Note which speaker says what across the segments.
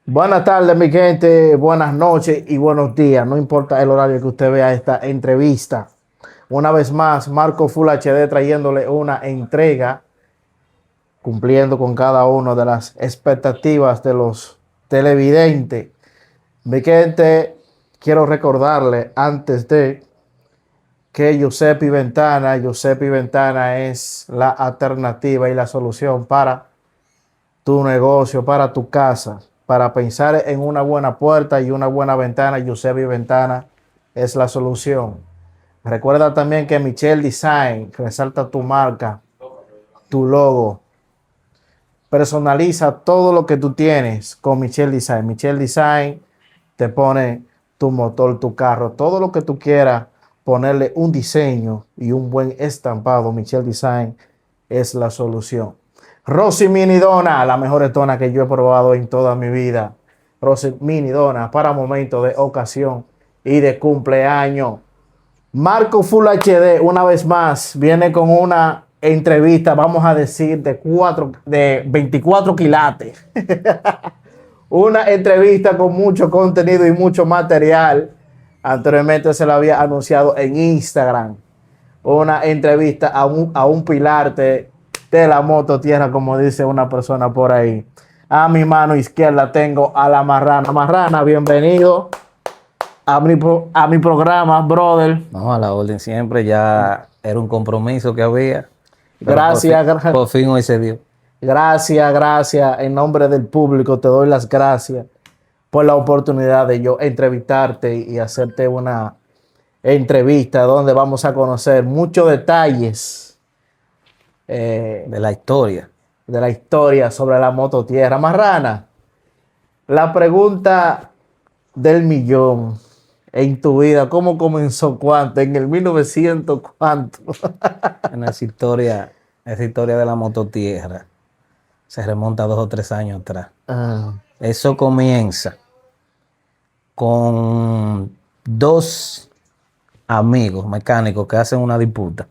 Speaker 1: Buenas tardes, mi gente. Buenas noches y buenos días. No importa el horario que usted vea esta entrevista. Una vez más, Marco Full HD trayéndole una entrega, cumpliendo con cada una de las expectativas de los televidentes. Mi gente, quiero recordarle antes de que Giuseppe Ventana es la alternativa y la solución para tu negocio, para tu casa, para pensar en una buena puerta y una buena ventana. Giuseppe Ventana es la solución. Recuerda también que Michelle Design resalta tu marca, tu logo. Personaliza todo lo que tú tienes con Michelle Design. Michelle Design te pone tu motor, tu carro, todo lo que tú quieras, ponerle un diseño y un buen estampado. Michelle Design es la solución. Rosy Mini Dona, la mejor dona que yo he probado en toda mi vida. Rosy Mini Dona para momentos de ocasión y de cumpleaños. Marco Full HD, una vez más, viene con una entrevista, vamos a decir, de 24 quilates. Una entrevista con mucho contenido y mucho material. Anteriormente se lo había anunciado en Instagram. Una entrevista a un pilar de la moto tierra, como dice una persona por ahí. A mi mano izquierda tengo a la Marrana. Marrana, bienvenido a mi programa, brother.
Speaker 2: No, a la orden siempre, ya era un compromiso que había, pero
Speaker 1: Gracias,
Speaker 2: por fin hoy se dio.
Speaker 1: gracias. En nombre del público te doy las gracias por la oportunidad de yo entrevistarte y hacerte una entrevista donde vamos a conocer muchos detalles
Speaker 2: De la historia.
Speaker 1: de la historia sobre la mototierra. Marrana, la pregunta del millón en tu vida, ¿cómo comenzó? ¿Cuánto? ¿En el 1900 cuánto?
Speaker 2: En esa historia de la mototierra, se remonta a 2 o 3 años atrás.
Speaker 1: Ah,
Speaker 2: Eso comienza con dos amigos mecánicos que hacen una disputa.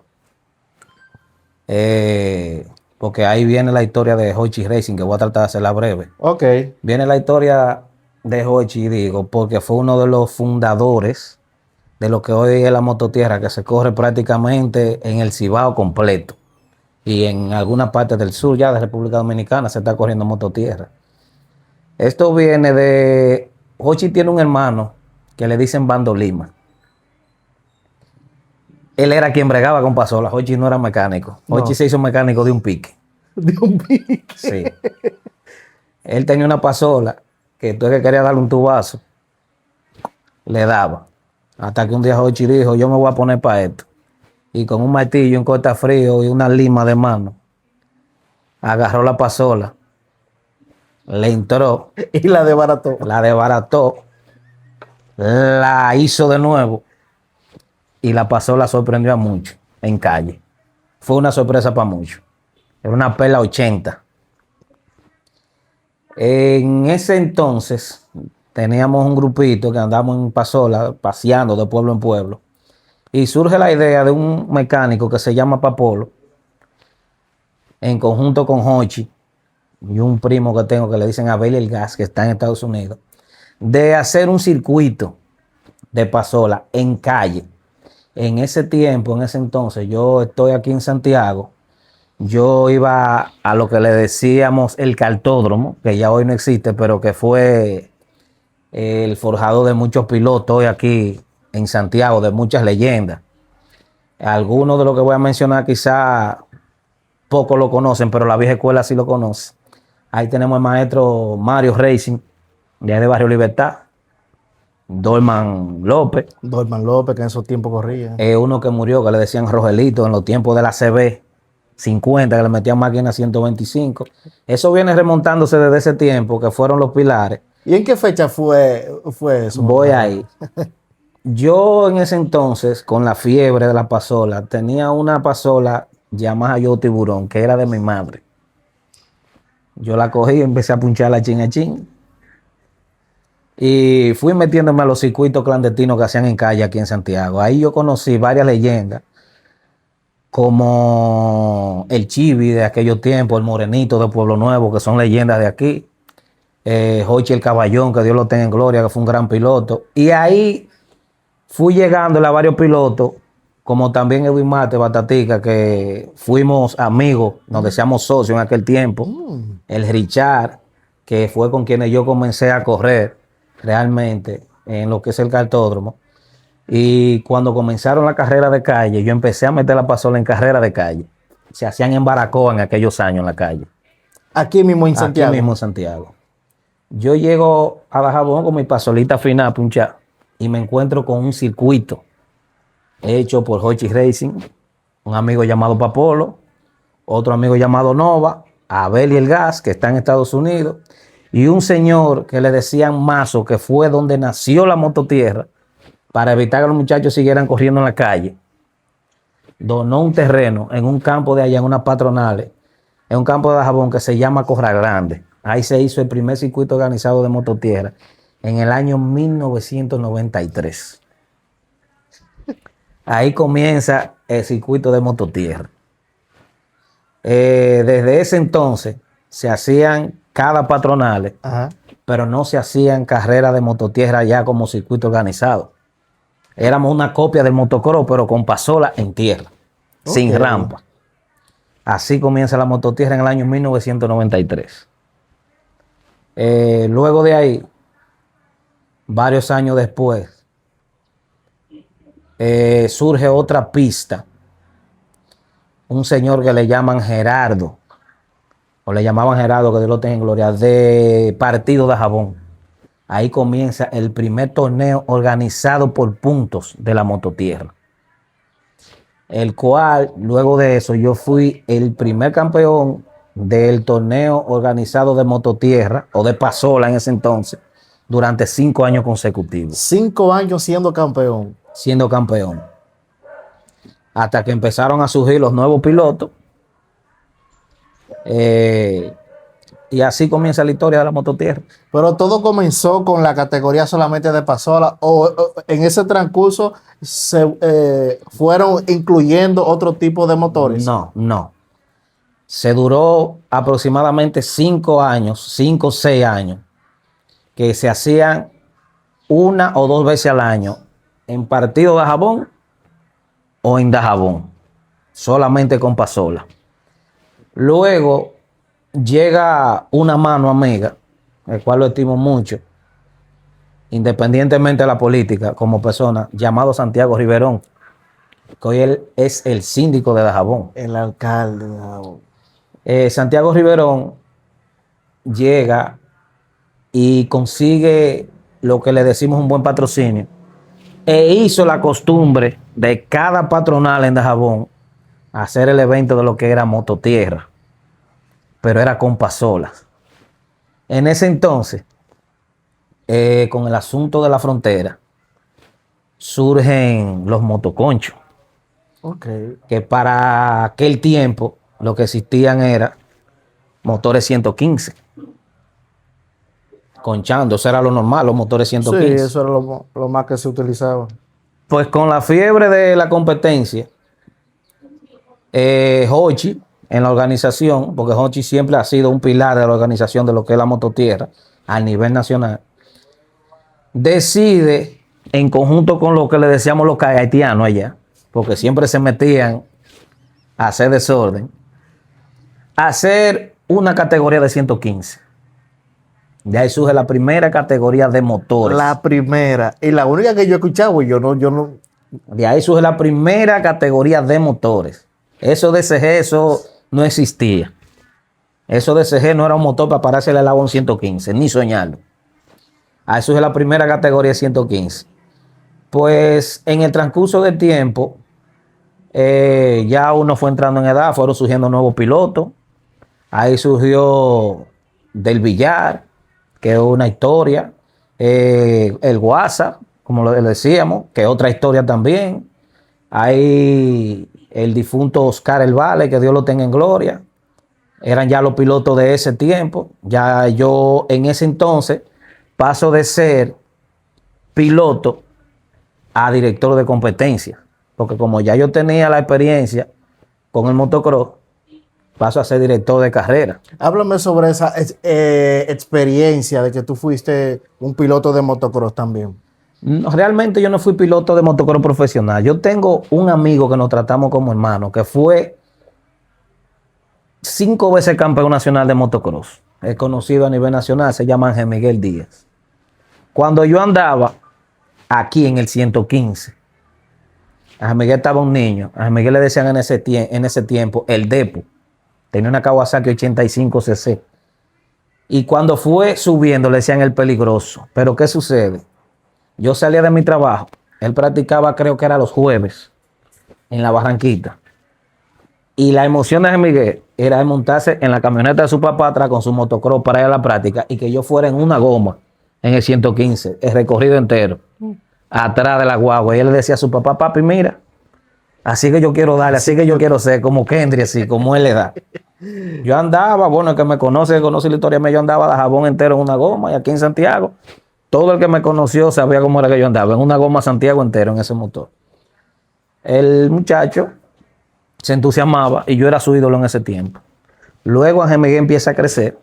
Speaker 2: Porque ahí viene la historia de Hochi Racing, que voy a tratar de hacerla breve.
Speaker 1: ok.
Speaker 2: Viene la historia de Hochi, digo, porque fue uno de los fundadores de lo que hoy es la mototierra, que se corre prácticamente en el Cibao completo. Y en algunas partes del sur ya de República Dominicana se está corriendo mototierra. Esto viene de... Hochi tiene un hermano que le dicen Bando Lima. Él era quien bregaba con pasolas. Hochi no era mecánico. Hochi
Speaker 1: No,
Speaker 2: se hizo mecánico de un pique.
Speaker 1: de un pique.
Speaker 2: Sí. Él tenía una pasola que tú que quería darle un tubazo, le daba. Hasta que un día Hochi dijo, yo me voy a poner para esto. Y con un martillo, un cortafrío y una lima de mano, agarró la pasola, le entró,
Speaker 1: Y la desbarató.
Speaker 2: la desbarató, la hizo de nuevo y la pasola sorprendió a muchos en calle. Fue una sorpresa para muchos. Era una Perla 80. En ese entonces teníamos un grupito que andábamos en pasola, paseando de pueblo en pueblo. Y surge la idea de un mecánico que se llama Papolo, en conjunto con Hochi y un primo que tengo que le dicen Abel el Gas, que está en Estados Unidos, de hacer un circuito de pasola en calle. En ese tiempo, en ese entonces, yo estoy aquí en Santiago, yo iba a lo que le decíamos el cartódromo, que ya hoy no existe, pero que fue el forjador de muchos pilotos hoy aquí en Santiago, de muchas leyendas. Algunos de los que voy a mencionar quizá poco lo conocen, pero la vieja escuela sí lo conoce. Ahí tenemos el maestro Mario Racing, de ahí de Barrio Libertad. Dolman López,
Speaker 1: Dorman López, que en esos tiempos corría.
Speaker 2: uno que murió, que le decían Rogelito, en los tiempos de la CB 50, que le metían máquina 125. Eso viene remontándose desde ese tiempo, que fueron los pilares.
Speaker 1: ¿Y en qué fecha fue eso,
Speaker 2: Voy
Speaker 1: Marrana?
Speaker 2: ahí. Yo en ese entonces, con la fiebre de la pasola, tenía una pasola llamada Yo Tiburón, que era de mi madre. Yo la cogí y empecé a puncharla chin a chin. Y fui metiéndome a los circuitos clandestinos que hacían en calle aquí en Santiago. Ahí yo conocí varias leyendas, como el Chibi de aquellos tiempos, el Morenito de Pueblo Nuevo, que son leyendas de aquí. Jochi el Caballón, que Dios lo tenga en gloria, que fue un gran piloto. Y ahí fui llegándole a varios pilotos, como también Edwin Mate, Batatica, que fuimos amigos, nos decíamos socios en aquel tiempo. El Richard, que fue con quienes yo comencé a correr realmente en lo que es el cartódromo. Y cuando comenzaron la carrera de calle, yo empecé a meter la pasola en carrera de calle. Se hacían en Baracoa en aquellos años en la calle.
Speaker 1: Aquí mismo en Santiago.
Speaker 2: Aquí mismo en Santiago. Yo llego a Dajabón con mi pasolita final a punchar y me encuentro con un circuito hecho por Hochi Racing, un amigo llamado Papolo, otro amigo llamado Nova, Abel y el Gas, que está en Estados Unidos, y un señor que le decían Mazo, que fue donde nació la mototierra, para evitar que los muchachos siguieran corriendo en la calle. Donó un terreno en un campo de allá, en unas patronales, en un campo de Dajabón que se llama Corral Grande. Ahí se hizo el primer circuito organizado de mototierra en el año 1993. Ahí comienza el circuito de mototierra. Desde ese entonces se hacían cada patronales, pero no se hacían carreras de mototierra ya como circuito organizado. Éramos una copia del motocross, pero con pasola en tierra, sin rampa. Así comienza la mototierra en el año 1993. Luego de ahí, varios años después, surge otra pista. Un señor que le llaman Gerardo, o le llamaban Gerardo, que Dios lo tenga en gloria, de Partido de Dajabón. Ahí comienza el primer torneo organizado por puntos de la mototierra. El cual, luego de eso, yo fui el primer campeón del torneo organizado de mototierra, o de pasola en ese entonces, durante 5 años consecutivos.
Speaker 1: 5 años siendo campeón.
Speaker 2: Siendo campeón. Hasta que empezaron a surgir los nuevos pilotos. Y así comienza la historia de la mototierra.
Speaker 1: Pero todo comenzó con la categoría solamente de pasola, o en ese transcurso se fueron incluyendo otro tipo de motores.
Speaker 2: No. Se duró aproximadamente 5 años, 5 o 6 años, que se hacían 1 o 2 veces al año en Partido de Dajabón o en Dajabón, solamente con pasola. Luego llega una mano amiga, el cual lo estimo mucho, independientemente de la política, como persona, llamado Santiago Riverón, que hoy él es el síndico de Dajabón.
Speaker 1: El alcalde de Dajabón.
Speaker 2: Santiago Riverón llega y consigue lo que le decimos un buen patrocinio, e hizo la costumbre de cada patronal en Dajabón hacer el evento de lo que era mototierra, pero era con pasolas. En ese entonces, con el asunto de la frontera, surgen los motoconchos, que para aquel tiempo lo que existían era motores 115. Conchando, eso era lo normal, los motores 115.
Speaker 1: Sí, eso era lo más que se utilizaba.
Speaker 2: Pues con la fiebre de la competencia, Hochi, en la organización, porque Hochi siempre ha sido un pilar de la organización de lo que es la mototierra a nivel nacional, decide, en conjunto con lo que le decíamos los haitianos allá, porque siempre se metían a hacer desorden, hacer una categoría de 115. De ahí surge la primera categoría de motores.
Speaker 1: La primera. Y la única que yo he escuchado, yo no.
Speaker 2: De ahí surge la primera categoría de motores. Eso de CG, eso no existía. Eso de CG no era un motor para pararse al agua en 115, ni soñarlo. Ahí surge la primera categoría de 115. Pues en el transcurso del tiempo, ya uno fue entrando en edad, fueron surgiendo nuevos pilotos. Ahí surgió Del Villar, que es una historia. El Guasa, como le decíamos, que es otra historia también. Hay el difunto Oscar El Vale, que Dios lo tenga en gloria. Eran ya los pilotos de ese tiempo. Ya yo en ese entonces paso de ser piloto a director de competencia. Porque como ya yo tenía la experiencia con el motocross, paso a ser director de carrera.
Speaker 1: Háblame sobre esa experiencia de que tú fuiste un piloto de motocross también.
Speaker 2: No, realmente yo no fui piloto de motocross profesional. Yo tengo un amigo que nos tratamos como hermanos, que fue 5 veces campeón nacional de motocross. Es conocido a nivel nacional, se llama Ángel Miguel Díaz. Cuando yo andaba aquí en el 115, a Miguel estaba un niño. A Miguel le decían en ese tiempo el Depo. Tenía una Kawasaki 85cc. Y cuando fue subiendo le decían el peligroso. Pero ¿qué sucede? Yo salía de mi trabajo. Él practicaba, creo que era los jueves, en la Barranquita. Y la emoción de Miguel era de montarse en la camioneta de su papá atrás con su motocross para ir a la práctica y que yo fuera en una goma en el 115, el recorrido entero, atrás de la guagua. Y él le decía a su papá, papi, mira, así que yo quiero darle, así que yo quiero ser como Kendry, así como él le da. Yo andaba, bueno, el que me conoce la historia mía, yo andaba de Jabón entero en una goma y aquí en Santiago, todo el que me conoció sabía cómo era que yo andaba, en una goma Santiago entero en ese motor. El muchacho se entusiasmaba y yo era su ídolo en ese tiempo. Luego Ángel Miguel empieza a crecer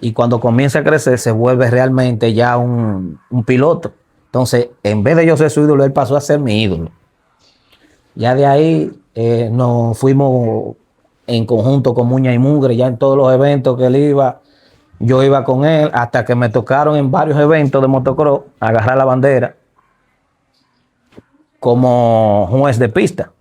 Speaker 2: y cuando comienza a crecer se vuelve realmente ya un piloto. Entonces, en vez de yo ser su ídolo, él pasó a ser mi ídolo. Ya de ahí nos fuimos en conjunto con Muña y Mugre, ya en todos los eventos que él iba, yo iba con él, hasta que me tocaron en varios eventos de motocross agarrar la bandera como juez de pista.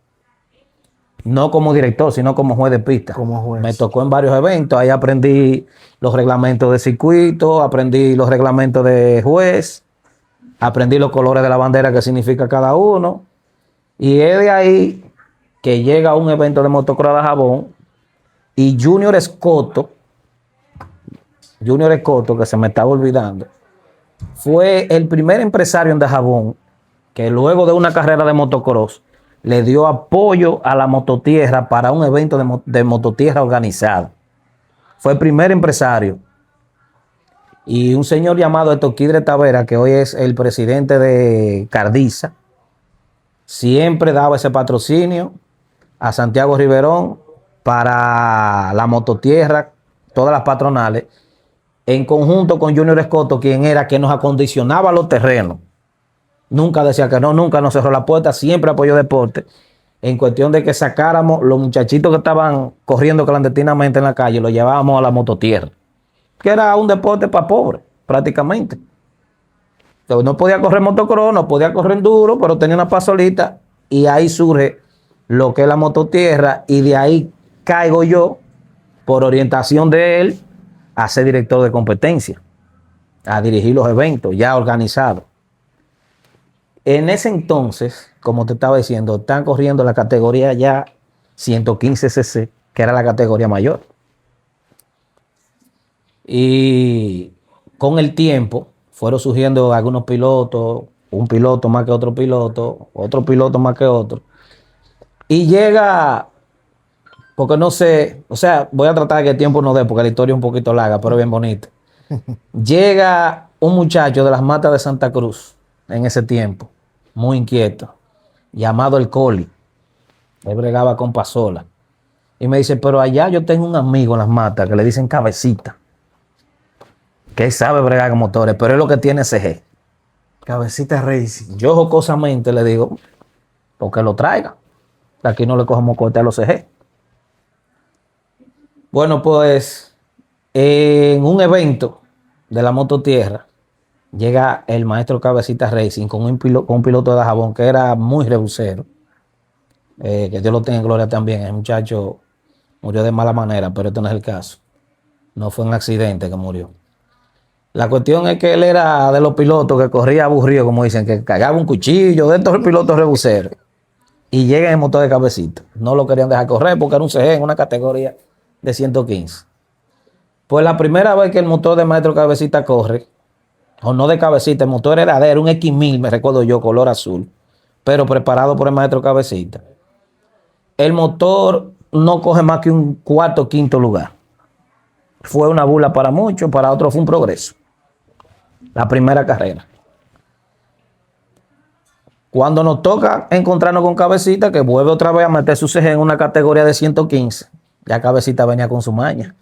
Speaker 2: No como director, sino como juez de pista.
Speaker 1: Como juez.
Speaker 2: Me tocó en varios eventos, ahí aprendí los reglamentos de circuito, aprendí los reglamentos de juez, aprendí los colores de la bandera que significa cada uno. Y es de ahí que llega a un evento de motocross de Jabón y Junior Escoto, que se me estaba olvidando, fue el primer empresario en Dajabón que luego de una carrera de motocross le dio apoyo a la mototierra para un evento de mototierra organizado. Fue el primer empresario. Y un señor llamado Etoquidre Tavera, que hoy es el presidente de Cardiza, siempre daba ese patrocinio a Santiago Riverón para la mototierra, todas las patronales, en conjunto con Junior Escoto, quien era que nos acondicionaba los terrenos. Nunca decía que no, nunca nos cerró la puerta, siempre apoyó deporte. En cuestión de que sacáramos los muchachitos que estaban corriendo clandestinamente en la calle, los llevábamos a la mototierra, que era un deporte para pobres, prácticamente. Entonces, no podía correr motocross, no podía correr enduro, pero tenía una pasolita y ahí surge lo que es la mototierra y de ahí caigo yo, por orientación de él, a ser director de competencia, a dirigir los eventos ya organizados. En ese entonces, como te estaba diciendo, están corriendo la categoría ya 115cc, que era la categoría mayor. Y con el tiempo fueron surgiendo algunos pilotos, un piloto más que otro piloto más que otro. Y llega, porque no sé, o sea, voy a tratar de que el tiempo no dé, porque la historia es un poquito larga, pero bien bonita. Llega un muchacho de las matas de Santa Cruz en ese tiempo, muy inquieto, llamado el Coli. Él bregaba con pasola. Y me dice, pero allá yo tengo un amigo en las matas que le dicen Cabecita, que él sabe bregar con motores, pero es lo que tiene CG.
Speaker 1: Cabecita Racing.
Speaker 2: Yo jocosamente le digo, porque lo traiga. Aquí no le cogemos corte a los CG. Bueno, pues en un evento de la mototierra llega el maestro Cabecita Racing con un piloto de Dajabón que era muy rebusero. Que Dios lo tenga en gloria también. El muchacho murió de mala manera, pero esto no es el caso. No fue un accidente que murió. La cuestión es que él era de los pilotos que corría aburrido, como dicen, que cagaba un cuchillo, de estos pilotos rebuseros. Y llega en el motor de Cabecita. No lo querían dejar correr porque era un CG en una categoría de 115. Pues la primera vez que el motor de maestro Cabecita corre, o no de Cabecita, el motor era un X1000, me recuerdo yo, color azul, pero preparado por el maestro Cabecita. El motor no coge más que un cuarto o quinto lugar. Fue una burla para muchos, para otros fue un progreso. La primera carrera. Cuando nos toca encontrarnos con Cabecita, que vuelve otra vez a meter su CG en una categoría de 115, ya Cabecita venía con su maña.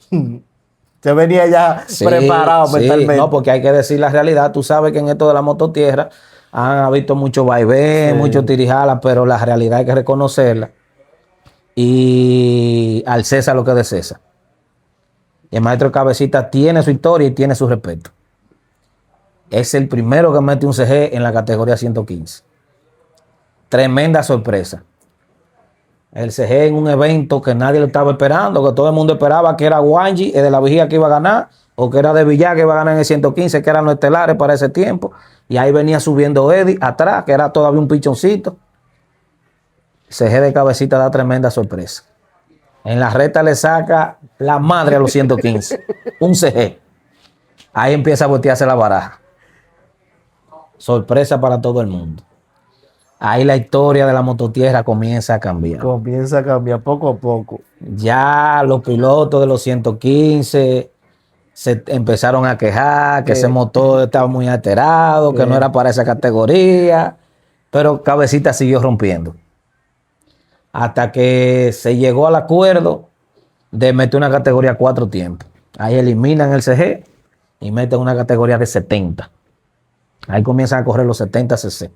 Speaker 1: Se venía ya preparado
Speaker 2: Sí,
Speaker 1: mentalmente.
Speaker 2: no, porque hay que decir la realidad. Tú sabes que en esto de la mototierra han habido mucho vaivén,
Speaker 1: Sí.
Speaker 2: mucho tirijala, pero la realidad hay que reconocerla. Y al César lo que es de César. Y el maestro Cabecita tiene su historia y tiene su respeto. Es el primero que mete un CG en la categoría 115. Tremenda sorpresa. El CG en un evento que nadie lo estaba esperando, que todo el mundo esperaba que era Wanji, de la Vigía que iba a ganar, o que era de Villar que iba a ganar en el 115, que eran los estelares para ese tiempo. Y ahí venía subiendo Eddie atrás, que era todavía un pichoncito. CG de Cabecita da tremenda sorpresa. En la recta le saca la madre a los 115. Un CG. Ahí empieza a voltearse la baraja. Sorpresa para todo el mundo. Ahí la historia de la mototierra comienza a cambiar.
Speaker 1: Comienza a cambiar poco a poco.
Speaker 2: Ya los pilotos de los 115 se empezaron a quejar que ese motor estaba muy alterado, que no era para esa categoría, pero Cabecita siguió rompiendo. Hasta que se llegó al acuerdo de meter una categoría 4 tiempos. Ahí eliminan el CG y meten una categoría de 70. Ahí comienzan a correr los 70 cc.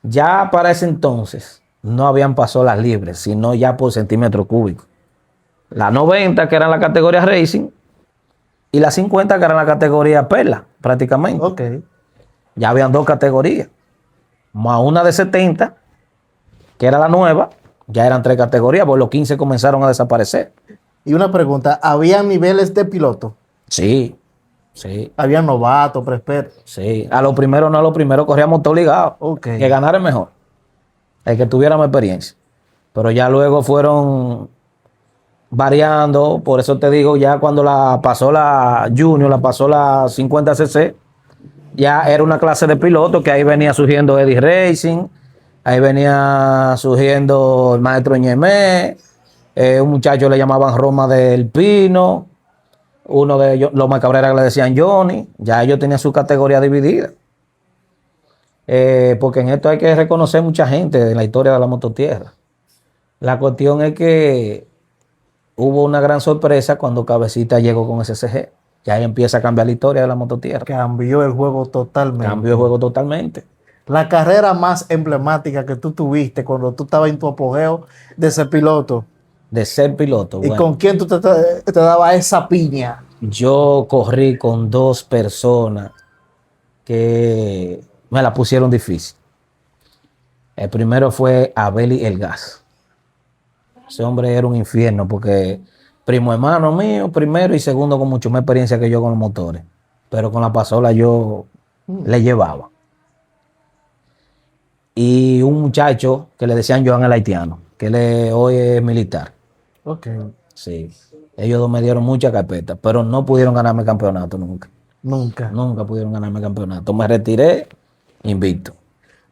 Speaker 2: Ya para ese entonces no habían pasolas libres, sino ya por centímetro cúbico. La 90, que era la categoría Racing, y la 50, que era la categoría Perla, prácticamente.
Speaker 1: Ok.
Speaker 2: Ya habían 2 categorías. Más una de 70, que era la nueva, ya eran 3 categorías, porque los 15 comenzaron a desaparecer.
Speaker 1: Y una pregunta, ¿había niveles de piloto?
Speaker 2: Sí, sí,
Speaker 1: ¿Había novatos, preexpertos?
Speaker 2: sí. A lo primero no, a lo primero corríamos todo ligado.
Speaker 1: Ok.
Speaker 2: Que ganara el mejor. El que tuviera más experiencia. Pero ya luego fueron variando, por eso te digo, ya cuando la pasó la Junior, la pasó la 50cc, ya era una clase de piloto que ahí venía surgiendo Eddie Racing, ahí venía surgiendo el maestro Ñemé, un muchacho le llamaban Roma del Pino, uno de ellos, Loma Cabrera, que le decían Johnny, ya ellos tenían su categoría dividida. Porque en esto hay que reconocer mucha gente de la historia de la mototierra. La cuestión es que hubo una gran sorpresa cuando Cabecita llegó con ese CG. Ya ahí empieza a cambiar la historia de la mototierra.
Speaker 1: Cambió el juego totalmente.
Speaker 2: Cambió el juego totalmente.
Speaker 1: La carrera más emblemática que tú tuviste cuando tú estabas en tu apogeo de ser piloto.
Speaker 2: De ser piloto.
Speaker 1: ¿Y
Speaker 2: Bueno,
Speaker 1: con quién tú te dabas esa piña?
Speaker 2: yo corrí con 2 personas que me la pusieron difícil. El primero fue Abeli El Gas. Ese hombre era un infierno porque primo hermano mío, primero y segundo con mucho más experiencia que yo con los motores. Pero con la pasola yo le llevaba. Y un muchacho que le decían Joan el haitiano, que hoy es militar.
Speaker 1: Ok.
Speaker 2: Sí. Ellos 2 me dieron mucha carpeta, pero no pudieron ganarme el campeonato nunca.
Speaker 1: Nunca.
Speaker 2: Nunca pudieron ganarme el campeonato. Me retiré invicto.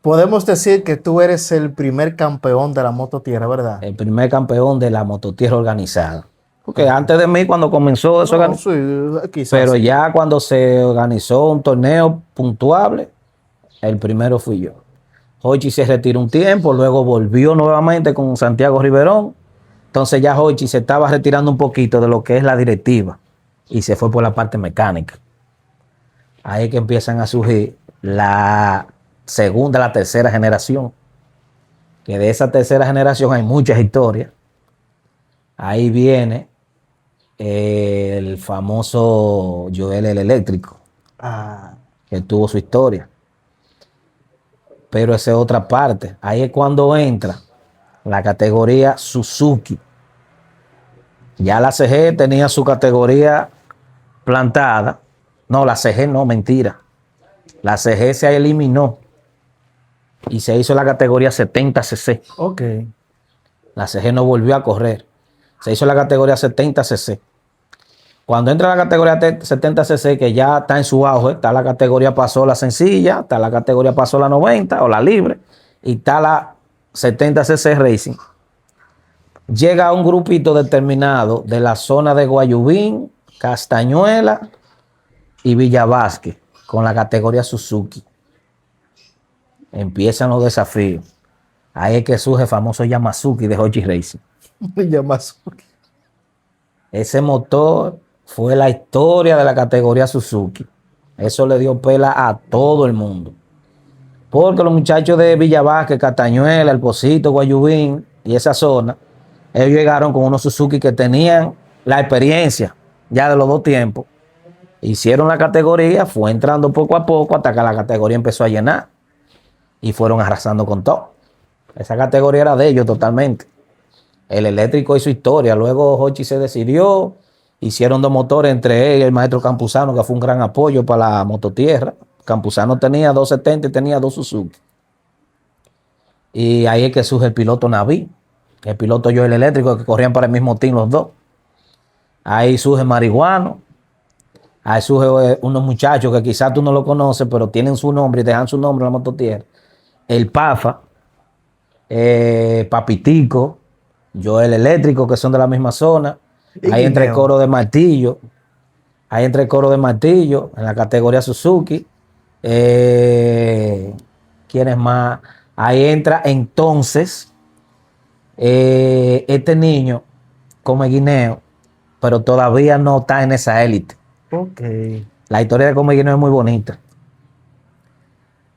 Speaker 1: Podemos decir que tú eres el primer campeón de la mototierra, ¿verdad?
Speaker 2: El primer campeón de la mototierra organizada. Porque antes de mí, cuando comenzó eso,
Speaker 1: No, sí, quizás.
Speaker 2: pero ya cuando se organizó un torneo puntuable, el primero fui yo. Hochi se retiró un tiempo, luego volvió nuevamente con Santiago Riverón. Entonces ya Hochi se estaba retirando un poquito de lo que es la directiva y se fue por la parte mecánica. Ahí es que empiezan a surgir la segunda, la tercera generación. Que de esa tercera generación hay muchas historias. Ahí viene el famoso Joel el Eléctrico,
Speaker 1: Ah,
Speaker 2: que tuvo su historia. Pero esa es otra parte. Ahí es cuando entra la categoría Suzuki. Ya la CG tenía su categoría plantada. No, la CG no, mentira. La CG se eliminó y se hizo la categoría 70cc.
Speaker 1: ok.
Speaker 2: La CG no volvió a correr. Se hizo la categoría 70cc. Cuando entra la categoría 70cc, que ya está en su auge, está la categoría pasola sencilla, está la categoría pasola 90 o la libre, y está la 70cc Racing. Llega un grupito determinado de la zona de Guayubín, Castañuela y Villa Vázquez, con la categoría Suzuki. Empiezan los desafíos. Ahí es que surge el famoso Yamazuki de Hochi Racing.
Speaker 1: Yamazuki.
Speaker 2: Ese motor fue la historia de la categoría Suzuki. Eso le dio pela a todo el mundo. Porque los muchachos de Villa Vázquez, Castañuela, El Pocito, Guayubín y esa zona, ellos llegaron con unos Suzuki que tenían la experiencia ya de los dos tiempos. Hicieron la categoría, fue entrando poco a poco hasta que la categoría empezó a llenar. Y fueron arrasando con todo. Esa categoría era de ellos totalmente. El eléctrico hizo historia. Luego Hochi se decidió. Hicieron dos motores, entre él y el maestro Campuzano, que fue un gran apoyo para la mototierra. Campuzano tenía 270 y tenía dos Suzuki. Y ahí es que surge el piloto Naví, el piloto Joel Eléctrico, que corrían para el mismo team los dos. Ahí surge Marihuano. Ahí surge unos muchachos que quizás tú no lo conoces, pero tienen su nombre y dejan su nombre en la mototierra. El Pafa, Papitico, Joel Eléctrico, que son de la misma zona. Ahí entra el coro de Martillo. Ahí entra el coro de Martillo en la categoría Suzuki. ¿Quién es más? Ahí entra entonces este niño Come Guineo, pero todavía no está en esa élite.
Speaker 1: Ok.
Speaker 2: La historia de Come Guineo es muy bonita.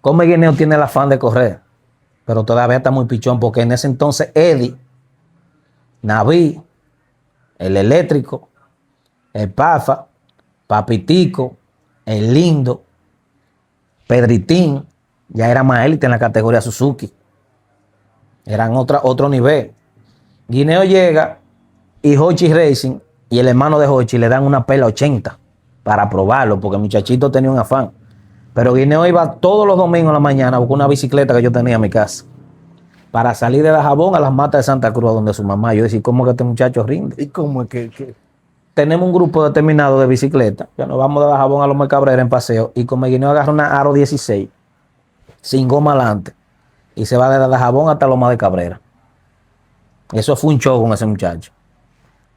Speaker 2: Come Guineo tiene el afán de correr, pero todavía está muy pichón, porque en ese entonces Eddie, Naví, el Eléctrico, el Pafa, Papitico, el Lindo, Pedritín, ya era más élite en la categoría Suzuki. Eran otro nivel. Guineo llega y Hochi Racing y el hermano de Hochi le dan una pela 80 para probarlo, porque el muchachito tenía un afán. Pero Guineo iba todos los domingos en la mañana a buscar una bicicleta que yo tenía en mi casa para salir de Dajabón a las matas de Santa Cruz, donde su mamá. Yo decía, ¿cómo que este muchacho rinde?
Speaker 1: ¿Y cómo es que?
Speaker 2: Tenemos un grupo determinado de bicicleta, que nos vamos de Dajabón a Loma de Cabrera en paseo, y con Guineo agarra una Aro 16, sin goma adelante, y se va de Dajabón hasta Loma de Cabrera. Eso fue un show con ese muchacho.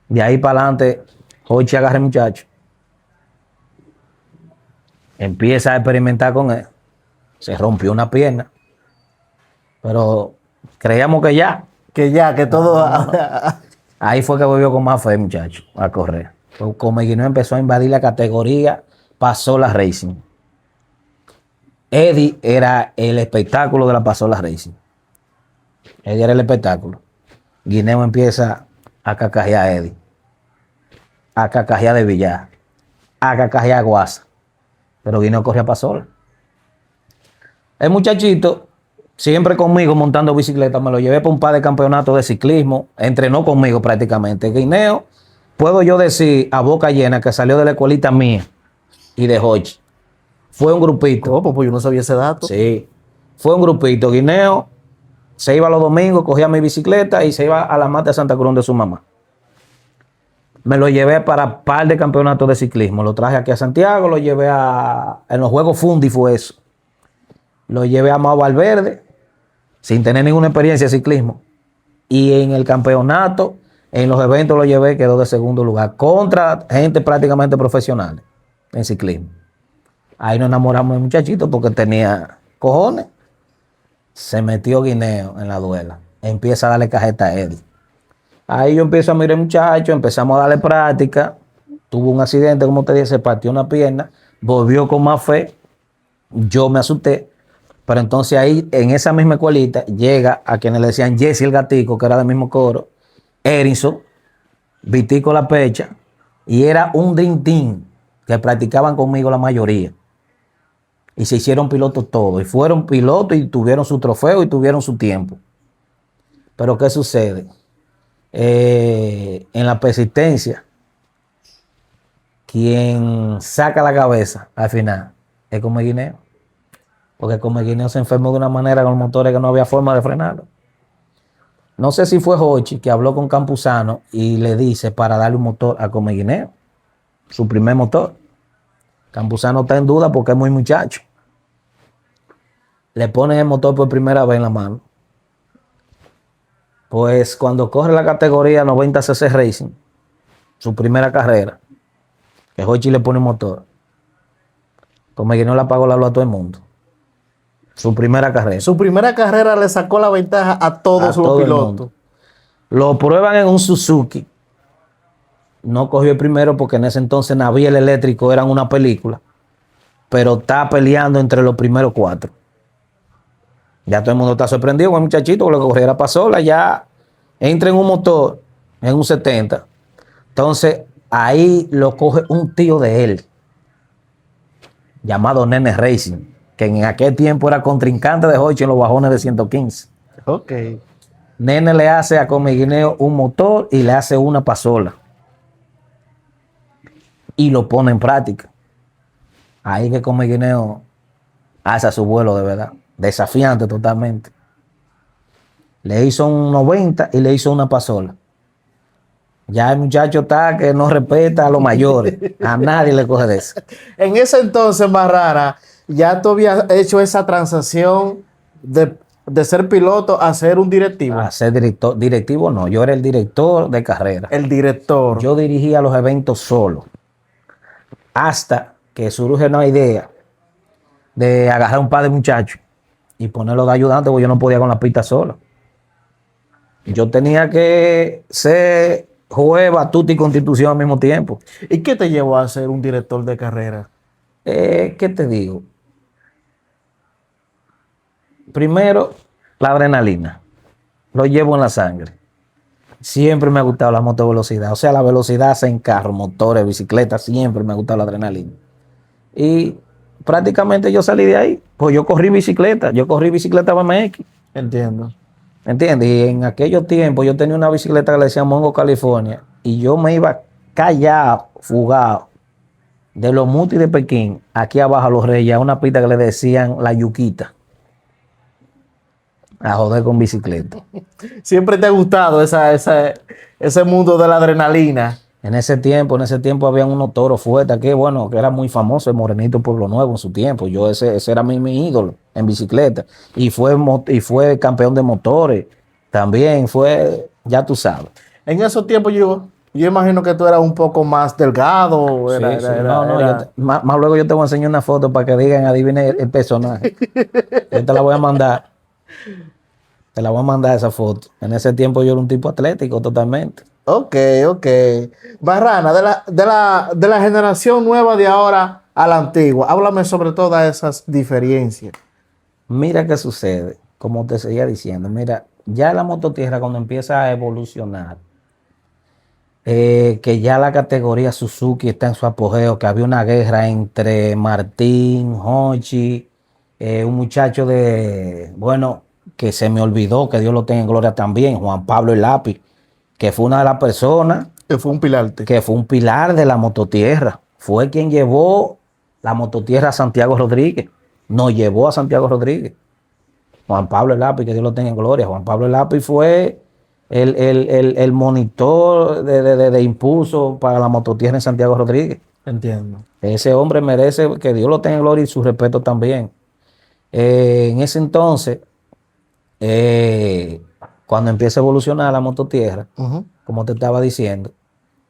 Speaker 2: De ahí para adelante, Hochi agarra el muchacho, empieza a experimentar con él, se rompió una pierna, pero creíamos que ya.
Speaker 1: Que todo.
Speaker 2: Ahí fue que volvió con más fe, muchacho, a correr. Como Guineo empezó a invadir la categoría, Pasola Racing. Eddie era el espectáculo de la Pasola Racing. Eddie era el espectáculo. Guineo empieza a cacajear a Eddie, a cacajear de Villar, a cacajear a Guasa. Pero Guineo corría Pasola. El muchachito, siempre conmigo montando bicicleta, me lo llevé para un par de campeonatos de ciclismo, entrenó conmigo prácticamente. Guineo, puedo yo decir a boca llena que salió de la escuelita mía y de Hochi. Fue un grupito.
Speaker 1: ¿Cómo? Pues yo no sabía ese dato.
Speaker 2: Sí, fue un grupito. Guineo se iba los domingos, cogía mi bicicleta y se iba a la mata de Santa Cruz de su mamá. Me lo llevé para un par de campeonatos de ciclismo. Lo traje aquí a Santiago, lo llevé en los Juegos Fundi fue eso. Lo llevé a Mao Valverde, sin tener ninguna experiencia de ciclismo. Y en el campeonato, en los eventos lo llevé, quedó de segundo lugar, contra gente prácticamente profesional en ciclismo. Ahí nos enamoramos del muchachito porque tenía cojones. Se metió Guineo en la duela. Empieza a darle cajeta a Eddie. Ahí yo empiezo a mirar al muchacho, empezamos a darle práctica. Tuvo un accidente, como te dije, se partió una pierna, volvió con más fe. Yo me asusté. Pero entonces ahí, en esa misma escuelita, llega a quienes le decían Jesse el Gatico, que era del mismo coro, Erinson, Vitico La Pecha, y era un Dream Team que practicaban conmigo la mayoría. Y se hicieron pilotos todos, y fueron pilotos y tuvieron su trofeo y tuvieron su tiempo. Pero ¿qué sucede? En la persistencia, quien saca la cabeza al final es Come Guineo. Porque Come Guineo se enfermó de una manera con los motores que no había forma de frenarlo. No sé si fue Hochi que habló con Campuzano y le dice para darle un motor a Come Guineo, su primer motor. Campuzano está en duda porque es muy muchacho. Le ponen el motor por primera vez en la mano. Pues cuando corre la categoría 90cc Racing, su primera carrera, que Hochi le pone un motor, Come Guineo le apagó la luz a todo el mundo. Su primera carrera.
Speaker 1: Su primera carrera le sacó la ventaja a todos los
Speaker 2: todo el
Speaker 1: pilotos.
Speaker 2: mundo. Lo prueban en un Suzuki. No cogió el primero porque en ese entonces Naví el eléctrico eran una película. Pero está peleando entre los primeros 4. Ya todo el mundo está sorprendido con el muchachito, porque la carrera pasó, ya entra en un motor, en un 70. Entonces, ahí lo coge un tío de él, llamado Nene Racing, que en aquel tiempo era contrincante de Hochi en los bajones de 115.
Speaker 1: Ok.
Speaker 2: Nene le hace a Comeguineo un motor y le hace una pasola. Y lo pone en práctica. Ahí que Comeguineo hace su vuelo de verdad. Desafiante totalmente. Le hizo un 90 y le hizo una pasola. Ya el muchacho está que no respeta a los mayores. A nadie le coge de eso.
Speaker 1: En ese entonces, Marrara, ya tú habías hecho esa transacción de ser piloto a ser un directivo.
Speaker 2: A ser director, directivo no, yo era el director de carrera.
Speaker 1: El director.
Speaker 2: Yo dirigía los eventos solo. Hasta que surge una idea de agarrar un par de muchachos y ponerlos de ayudante, porque yo no podía con la pista solo. Yo tenía que ser juez, batuta y constitución al mismo tiempo.
Speaker 1: ¿Y qué te llevó a ser un director de carrera?
Speaker 2: ¿Qué te digo? Primero, la adrenalina. Lo llevo en la sangre. Siempre me ha gustado la motovelocidad. O sea, la velocidad en carro, motores, bicicletas, siempre me ha gustado la adrenalina. Y prácticamente yo salí de ahí. Pues yo corrí bicicleta BMX.
Speaker 1: Entiendo.
Speaker 2: ¿Entiendes? Y en aquellos tiempos yo tenía una bicicleta que le decían Mongo California. Y yo me iba callado, fugado, de los Mutis de Pekín, aquí abajo a Los Reyes, a una pista que le decían La Yuquita. A joder con bicicleta.
Speaker 1: Siempre te ha gustado ese mundo de la adrenalina.
Speaker 2: En ese tiempo habían unos toros fuertes que, bueno, que era muy famoso, el Morenito Pueblo Nuevo en su tiempo. Ese era mi ídolo en bicicleta. Y fue campeón de motores. También fue, ya tú sabes.
Speaker 1: En esos tiempos yo imagino que tú eras un poco más delgado.
Speaker 2: Sí. Más luego yo te voy a enseñar una foto para que digan, adivine el personaje. Yo te la voy a mandar. Te la voy a mandar esa foto. En ese tiempo yo era un tipo atlético totalmente.
Speaker 1: Ok. Barrana, de la generación nueva de ahora a la antigua, háblame sobre todas esas diferencias.
Speaker 2: Mira qué sucede, como te seguía diciendo. Mira, ya la mototierra cuando empieza a evolucionar, que ya la categoría Suzuki está en su apogeo, que había una guerra entre Martín, Hochi, un muchacho que se me olvidó, que Dios lo tenga en gloria también, Juan Pablo el Lápiz, que fue una de las personas
Speaker 1: Que fue un pilarte.
Speaker 2: que fue un pilar de la mototierra. Fue quien llevó la mototierra a Santiago Rodríguez. Nos llevó a Santiago Rodríguez. Juan Pablo el Lápiz, que Dios lo tenga en gloria. Juan Pablo el Lápiz fue el monitor de impulso para la mototierra en Santiago Rodríguez.
Speaker 1: Entiendo.
Speaker 2: Ese hombre merece que Dios lo tenga en gloria y su respeto también. En ese entonces, cuando empieza a evolucionar la mototierra, como te estaba diciendo,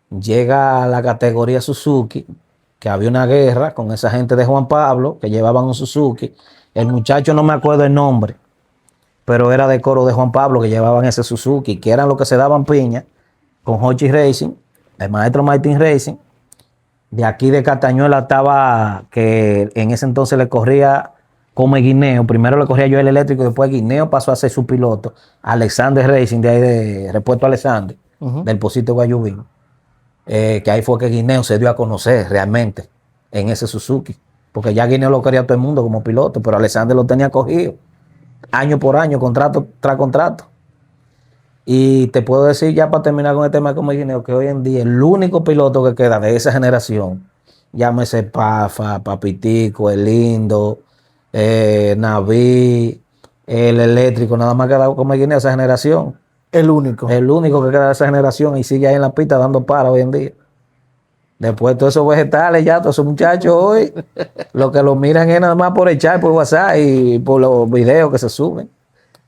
Speaker 2: llega a la categoría Suzuki, que había una guerra con esa gente de Juan Pablo, que llevaban un Suzuki. El muchacho no me acuerdo el nombre, pero era de coro de Juan Pablo, que llevaban ese Suzuki, que eran los que se daban piña con Hochi Racing, el maestro Martin Racing. De aquí de Catañuela estaba, que en ese entonces le corría como Guineo. Primero le corría yo el eléctrico, después Guineo pasó a ser su piloto. Alexander Racing, de ahí de Repuesto Alexander, del Pocito Guayubín. Que ahí fue que Guineo se dio a conocer realmente en ese Suzuki. Porque ya Guineo lo quería todo el mundo como piloto, pero Alexander lo tenía cogido. Año por año, contrato tras contrato. Y te puedo decir ya para terminar con el tema de como Guineo, que hoy en día el único piloto que queda de esa generación, llámese Pafa, Papitico, El Lindo, Naví, el eléctrico, nada más queda como Guineo esa generación.
Speaker 1: El único.
Speaker 2: El único que queda de esa generación y sigue ahí en la pista dando para hoy en día. Después todos esos vegetales ya, todos esos muchachos hoy, lo que lo miran es nada más por echar por WhatsApp y por los videos que se suben.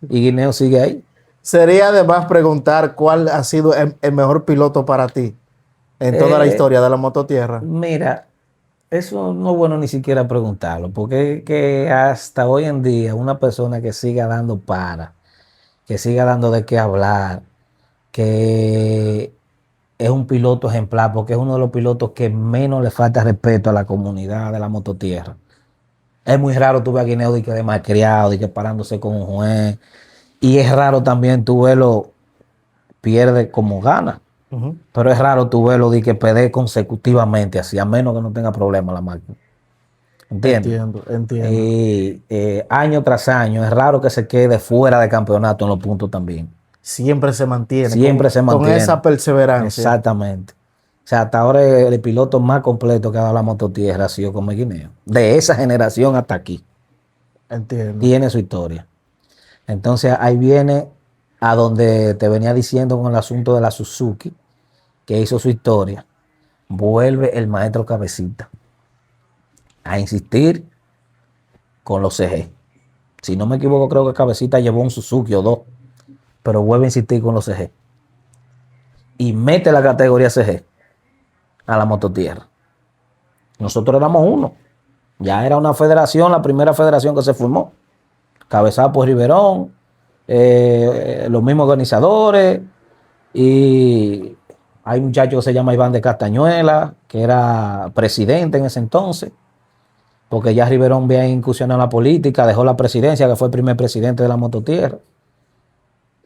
Speaker 2: Y Guineo sigue ahí.
Speaker 1: Sería además preguntar cuál ha sido el mejor piloto para ti en toda la historia de la mototierra.
Speaker 2: Mira, Eso no es bueno ni siquiera preguntarlo, porque es que hasta hoy en día una persona que siga dando que siga dando de qué hablar, que es un piloto ejemplar, porque es uno de los pilotos que menos le falta respeto a la comunidad de la mototierra. Es muy raro tú ver a Guineo de malcriado, de que parándose con un juez, y es raro también tú verlo pierde como gana.
Speaker 1: Ujú.
Speaker 2: Pero es raro tú verlo de que pede consecutivamente, así, a menos que no tenga problemas la máquina. ¿Entiendes?
Speaker 1: Entiendo, entiendo.
Speaker 2: Y año tras año, es raro que se quede fuera de campeonato en los puntos también.
Speaker 1: Siempre se mantiene
Speaker 2: Siempre se
Speaker 1: con
Speaker 2: mantiene.
Speaker 1: esa perseverancia.
Speaker 2: Exactamente. O sea, hasta ahora el piloto más completo que ha dado la mototierra ha sido como Guineo. De esa generación hasta aquí.
Speaker 1: Entiendo.
Speaker 2: Tiene su historia. Entonces ahí viene a donde te venía diciendo con el asunto de la Suzuki, que hizo su historia. Vuelve el maestro Cabecita a insistir con los CG. Si no me equivoco, creo que Cabecita llevó un Suzuki o dos, pero vuelve a insistir con los CG. Y mete la categoría CG a la mototierra. Nosotros éramos uno. Ya era una federación, la primera federación que se formó. Cabezada por Riverón, los mismos organizadores. Y hay un muchacho que se llama Iván de Castañuela, que era presidente en ese entonces, porque ya Riverón había incursionado en la política, dejó la presidencia, que fue el primer presidente de la mototierra.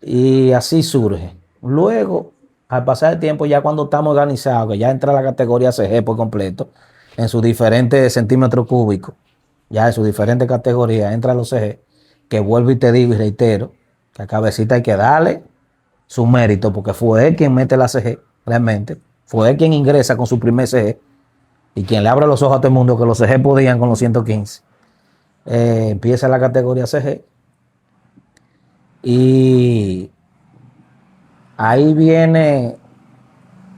Speaker 2: Y así surge. Luego, al pasar el tiempo, ya cuando estamos organizados, que ya entra la categoría CG por completo, en sus diferentes centímetros cúbicos, ya en sus diferentes categorías, entra los CG, que vuelvo y te digo y reitero, que a Cabecita hay que darle su mérito, porque fue él quien mete la CG, realmente. Fue él quien ingresa con su primer CG y quien le abre los ojos a todo el mundo que los CG podían con los 115. Empieza la categoría CG y ahí viene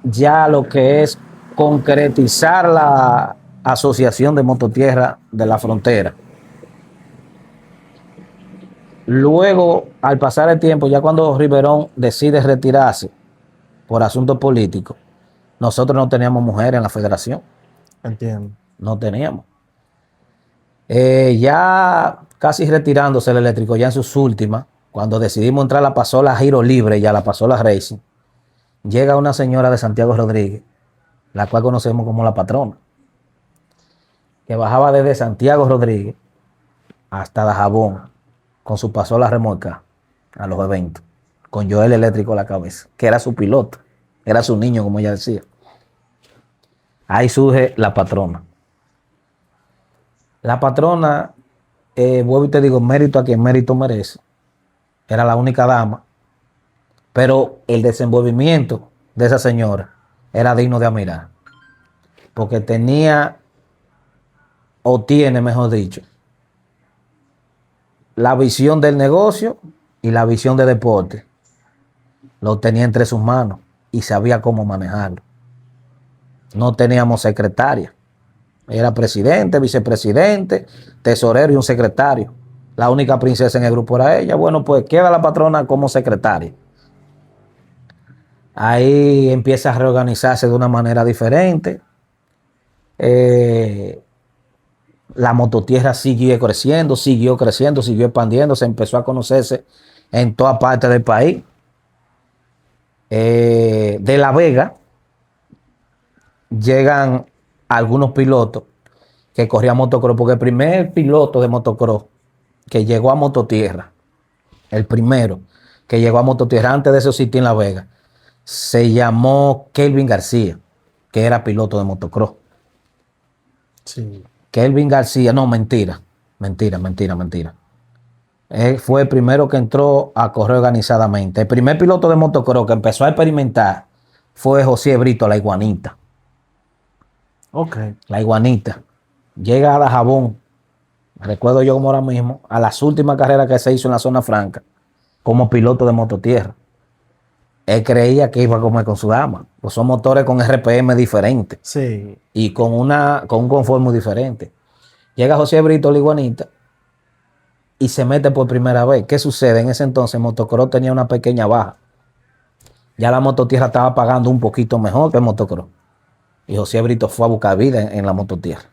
Speaker 2: ya lo que es concretizar la Asociación de Mototierra de la Frontera. Luego, al pasar el tiempo, ya cuando Riverón decide retirarse por asuntos políticos, nosotros no teníamos mujeres en la federación,
Speaker 1: Entiendo.
Speaker 2: no teníamos. Ya casi retirándose el eléctrico, ya en sus últimas, cuando decidimos entrar a la pasola Giro Libre y a la pasola Racing, llega una señora de Santiago Rodríguez, la cual conocemos como la patrona, que bajaba desde Santiago Rodríguez hasta Dajabón con su pasola remolcada a los eventos, con Joel eléctrico a la cabeza, que era su piloto, era su niño, como ella decía. Ahí surge la patrona. La patrona, vuelvo y te digo, mérito a quien mérito merece. Era la única dama, pero el desenvolvimiento de esa señora era digno de admirar, porque tenía, o tiene, mejor dicho, la visión del negocio y la visión de deporte. Lo tenía entre sus manos y sabía cómo manejarlo. No teníamos secretaria. Era presidente, vicepresidente, tesorero y un secretario. La única princesa en el grupo era ella. Bueno, pues queda la patrona como secretaria. Ahí empieza a reorganizarse de una manera diferente. La mototierra siguió creciendo, siguió expandiendo, se empezó a conocerse en toda parte del país. De La Vega llegan algunos pilotos que corrían motocross, porque el primer piloto de motocross que llegó a mototierra, el primero que llegó a mototierra antes de eso existía en La Vega, se llamó Kelvin García, que era piloto de motocross.
Speaker 1: Sí.
Speaker 2: Kelvin García, no, mentira. Él fue el primero que entró a correr organizadamente. El primer piloto de motocross que empezó a experimentar fue José Brito, la iguanita.
Speaker 1: Ok.
Speaker 2: La iguanita. Llega a Dajabón, recuerdo yo como ahora mismo, a las últimas carreras que se hizo en la zona franca, como piloto de mototierra. Él creía que iba a comer con su dama. Pues son motores con RPM diferentes
Speaker 1: Sí.
Speaker 2: y con un confort muy diferente. Llega José Brito, la iguanita, y se mete por primera vez. ¿Qué sucede? En ese entonces motocross tenía una pequeña baja. Ya la mototierra estaba pagando un poquito mejor que el motocross. Y José Brito fue a buscar vida en la mototierra.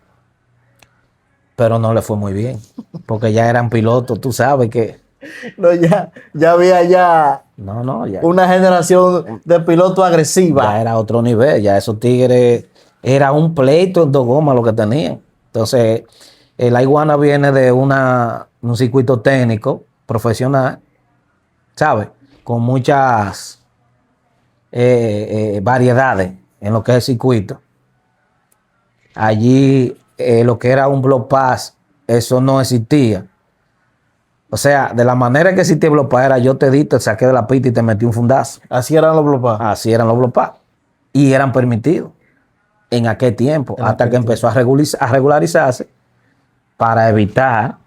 Speaker 2: pero no le fue muy bien, porque ya eran pilotos, tú sabes que...
Speaker 1: No, ya había ya
Speaker 2: No, ya,
Speaker 1: una generación de pilotos agresiva.
Speaker 2: ya era otro nivel, ya esos tigres, era un pleito en dos gomas lo que tenían. Entonces, la iguana viene de un circuito técnico, profesional, ¿sabes? Con muchas variedades en lo que es el circuito. Allí lo que era un block pass, eso no existía. O sea, de la manera que existía el block pass era yo te di, te saqué de la pista y te metí un fundazo.
Speaker 1: Así eran los blopas.
Speaker 2: Así eran los block pass. Y eran permitidos en aquel tiempo,
Speaker 1: En
Speaker 2: hasta
Speaker 1: aquel
Speaker 2: que empezó a regularizarse para evitar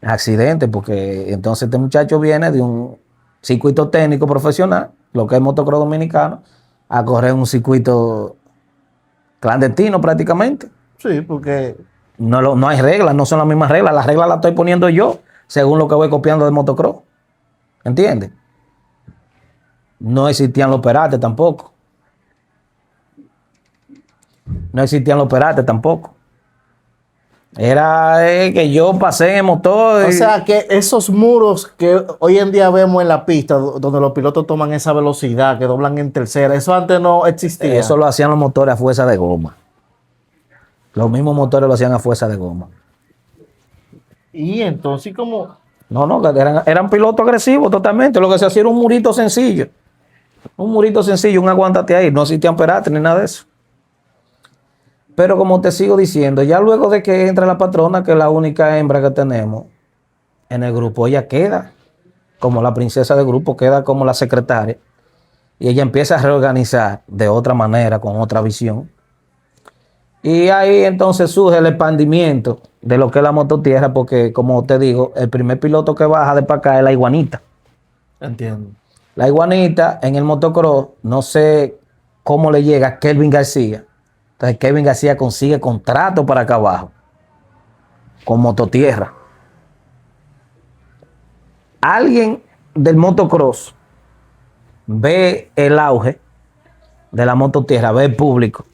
Speaker 2: accidentes, porque entonces este muchacho viene de un circuito técnico profesional, lo que es motocross dominicano, a correr un circuito clandestino prácticamente.
Speaker 1: Sí, porque
Speaker 2: No hay reglas, no son las mismas reglas. Las reglas las estoy poniendo yo según lo que voy copiando del motocross. ¿Entiendes? No existían los perates tampoco. No existían los perates tampoco. Era que yo pasé en motor.
Speaker 1: o sea que esos muros que hoy en día vemos en la pista, donde los pilotos toman esa velocidad, que doblan en tercera, eso antes no existía.
Speaker 2: Eso lo hacían los motores a fuerza de goma. Los mismos motores lo hacían a fuerza de goma.
Speaker 1: Y entonces, como,
Speaker 2: No, que eran pilotos agresivos totalmente. Lo que se hacía era un murito sencillo. Un murito sencillo, un aguántate ahí. No existían perates ni nada de eso. Pero como te sigo diciendo, ya luego de que entra la patrona, que es la única hembra que tenemos en el grupo, ella queda como la princesa del grupo, queda como la secretaria. Y ella empieza a reorganizar de otra manera, con otra visión. Y ahí entonces surge el expandimiento de lo que es la mototierra, porque como te digo, el primer piloto que baja de para acá es la iguanita.
Speaker 1: entiendo.
Speaker 2: La iguanita en el motocross, no sé cómo le llega a Kelvin García. Entonces Kelvin García consigue contrato para acá abajo, con mototierra. Alguien del motocross ve el auge de la mototierra, ve el público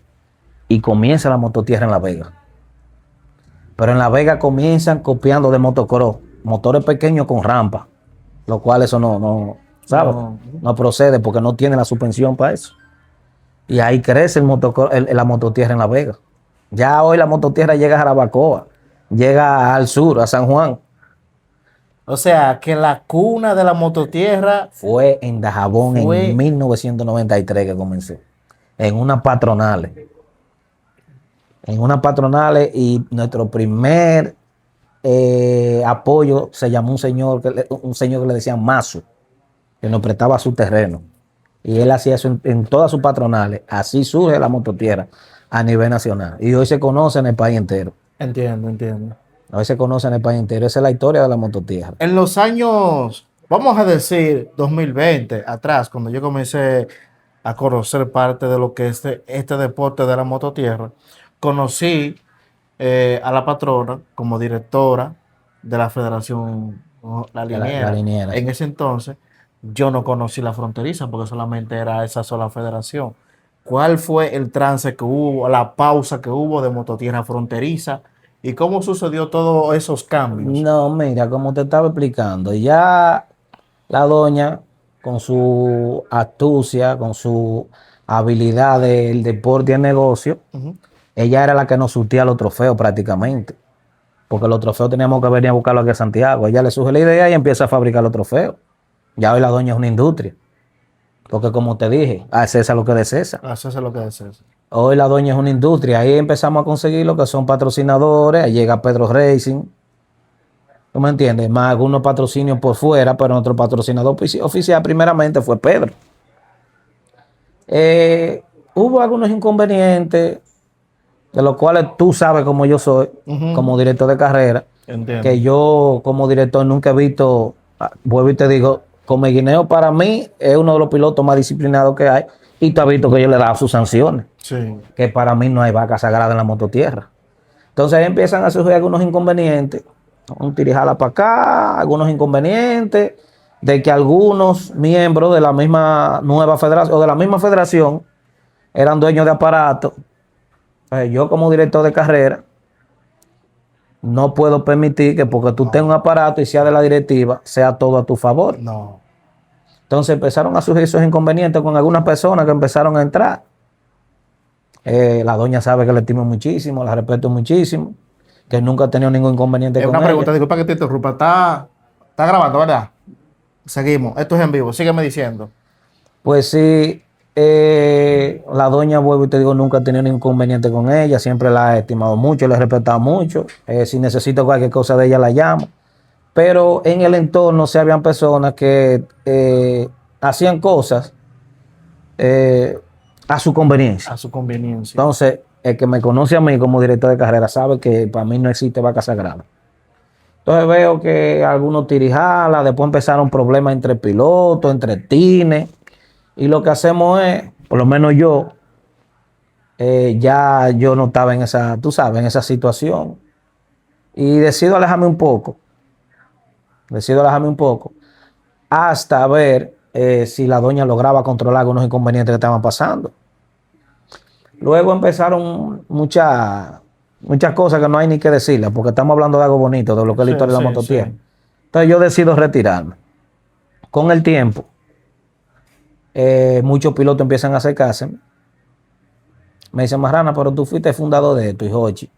Speaker 2: y comienza la mototierra en La Vega. Pero en La Vega comienzan copiando de motocross, motores pequeños con rampa, lo cual eso ¿sabes?
Speaker 1: No.
Speaker 2: No procede porque no tiene la suspensión para eso. Y ahí crece la mototierra en La Vega. Ya hoy la mototierra llega a Jarabacoa, llega al sur, a San Juan.
Speaker 1: O sea que la cuna de la mototierra
Speaker 2: Fue en Dajabón
Speaker 1: Fue-
Speaker 2: en 1993 que comenzó. En unas patronales. En unas patronales y nuestro primer apoyo se llamó un señor que le decían Mazo, que nos prestaba su terreno. Y él hacía eso en todas sus patronales. Así surge la mototierra a nivel nacional. Y hoy se conoce en el país entero.
Speaker 1: entiendo.
Speaker 2: Hoy se conoce en el país entero. Esa es la historia de la mototierra.
Speaker 1: En los años, vamos a decir 2020, atrás, cuando yo comencé a conocer parte de lo que es este deporte de la mototierra, conocí a la patrona como directora de la Federación La
Speaker 2: La
Speaker 1: Liniera.
Speaker 2: liniera.
Speaker 1: En ese entonces, yo no conocí la fronteriza porque solamente era esa sola federación. ¿Cuál fue el trance que hubo, la pausa que hubo de mototierra fronteriza y cómo sucedió todos esos cambios?
Speaker 2: No, mira, como te estaba explicando, ya la doña, con su astucia, con su habilidad del deporte y el negocio,
Speaker 1: Ujú.
Speaker 2: ella era la que nos surtía los trofeos prácticamente. Porque los trofeos teníamos que venir a buscarlos aquí a Santiago. Ella le surge la idea y empieza a fabricar los trofeos. Ya hoy la doña es una industria. Porque como te dije, a César lo que es de César.
Speaker 1: Eso es lo que es eso.
Speaker 2: Hoy la doña es una industria. Ahí empezamos a conseguir lo que son patrocinadores. Ahí llega Pedro Racing. ¿Tú me entiendes? Más algunos patrocinios por fuera, pero nuestro patrocinador oficial primeramente fue Pedro. Hubo algunos inconvenientes, de los cuales tú sabes como yo soy,
Speaker 1: Ujú.
Speaker 2: como director de carrera,
Speaker 1: Entiendo.
Speaker 2: que yo como director nunca he visto, vuelvo y te digo, Come Guineo para mí es uno de los pilotos más disciplinados que hay, y tú has visto que yo le he dado sus sanciones,
Speaker 1: Sí.
Speaker 2: que para mí no hay vaca sagrada en la mototierra. Entonces ahí empiezan a surgir algunos inconvenientes, un tirijala para acá, algunos inconvenientes, de que algunos miembros de la misma nueva federación o de la misma federación eran dueños de aparatos. Yo como director de carrera no puedo permitir que porque tú tengas un aparato y sea de la directiva, sea todo a tu favor.
Speaker 1: No.
Speaker 2: Entonces empezaron a surgir esos inconvenientes con algunas personas que empezaron a entrar. La doña sabe que le estimo muchísimo, la respeto muchísimo, que nunca ha tenido ningún inconveniente con
Speaker 1: Una
Speaker 2: ella.
Speaker 1: pregunta, disculpa que te interrumpa. Está grabando, ¿verdad? Seguimos. Esto es en vivo. Sígueme diciendo.
Speaker 2: Pues sí, la doña, vuelvo y te digo, nunca ha tenido ningún inconveniente con ella, siempre la he estimado mucho, la he respetado mucho. Si necesito cualquier cosa de ella, la llamo. Pero en el entorno se habían personas que hacían cosas a su conveniencia.
Speaker 1: A su conveniencia.
Speaker 2: Entonces, el que me conoce a mí como director de carrera sabe que para mí no existe vaca sagrada. Entonces veo que algunos tirijalas, después empezaron problemas entre pilotos, entre tines, y lo que hacemos es, por lo menos yo, ya yo no estaba en esa, tú sabes, en esa situación, y decido alejarme un poco, hasta ver si la doña lograba controlar algunos inconvenientes que estaban pasando. Luego empezaron muchas cosas que no hay ni que decirlas, porque estamos hablando de algo bonito, de lo que es la historia de la mototierra.
Speaker 1: Sí.
Speaker 2: Entonces yo decido retirarme. Con el tiempo, muchos pilotos empiezan a acercarse. Me dicen, Marrana, pero tú fuiste fundador de esto, y Jochi,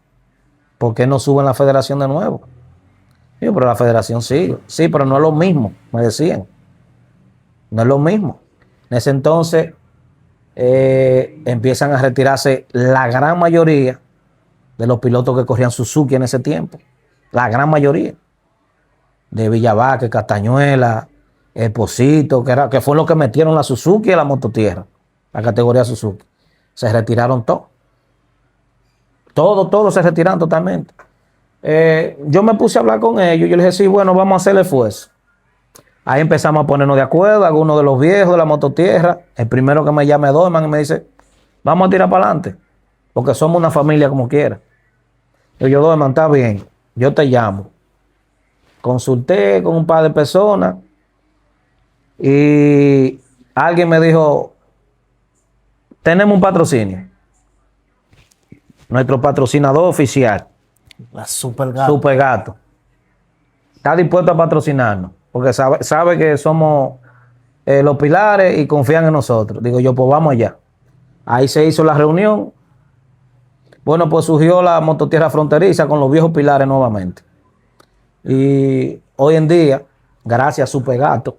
Speaker 2: ¿por qué no suben la federación de nuevo? Yo, pero la federación sigue. Sí, pero no es lo mismo, me decían. No es lo mismo. En ese entonces empiezan a retirarse la gran mayoría de los pilotos que corrían Suzuki en ese tiempo. La gran mayoría. De Villavaque, Castañuela, Esposito, que fue lo que metieron la Suzuki y la mototierra, la categoría Suzuki. Se retiraron todos. Todos se retiraron totalmente. Yo me puse a hablar con ellos. Yo les dije, sí, bueno, vamos a hacer el esfuerzo. Ahí empezamos a ponernos de acuerdo. Algunos de los viejos de la mototierra, el primero que me llama es Dorman y me dice, vamos a tirar para adelante, porque somos una familia como quiera. Yo, Dorman, está bien, yo te llamo. Consulté con un par de personas y alguien me dijo, tenemos un patrocinio. Nuestro patrocinador oficial,
Speaker 1: La Super Gato.
Speaker 2: Super Gato, está dispuesto a patrocinarnos, porque sabe que somos los pilares y confían en nosotros. Digo yo, pues vamos allá. Ahí se hizo la reunión. Bueno, pues surgió la mototierra fronteriza con los viejos pilares nuevamente. Y hoy en día, gracias a Super Gato,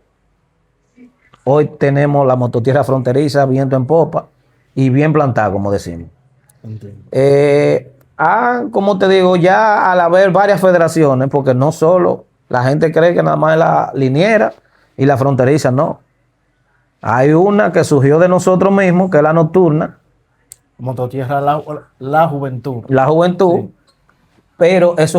Speaker 2: hoy tenemos la mototierra fronteriza viento en popa y bien plantada, como decimos. Como te digo, ya al haber varias federaciones, porque no solo la gente cree que nada más es la liniera y la fronteriza, no. Hay una que surgió de nosotros mismos, que es la nocturna.
Speaker 1: Mototierra la Juventud.
Speaker 2: La Juventud.
Speaker 1: Sí.
Speaker 2: Pero eso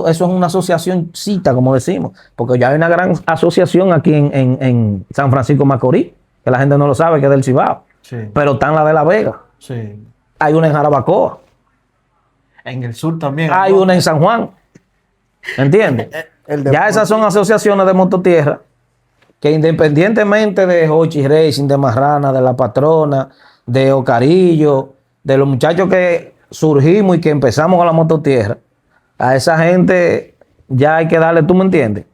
Speaker 2: es una asociacióncita, como decimos, porque ya hay una gran asociación aquí en San Francisco Macorís, que la gente no lo sabe, que es del Cibao.
Speaker 1: Sí.
Speaker 2: Pero está en la de La Vega.
Speaker 1: Sí.
Speaker 2: Hay una en Jarabacoa.
Speaker 1: En el sur también.
Speaker 2: Hay una en San Juan. ¿Entiendes? Ya esas son asociaciones de mototierra que independientemente de Hochi Racing, de Marrana, de La Patrona, de Ocarillo, de los muchachos que surgimos y que empezamos con la mototierra, a esa gente ya hay que darle, ¿tú me entiendes?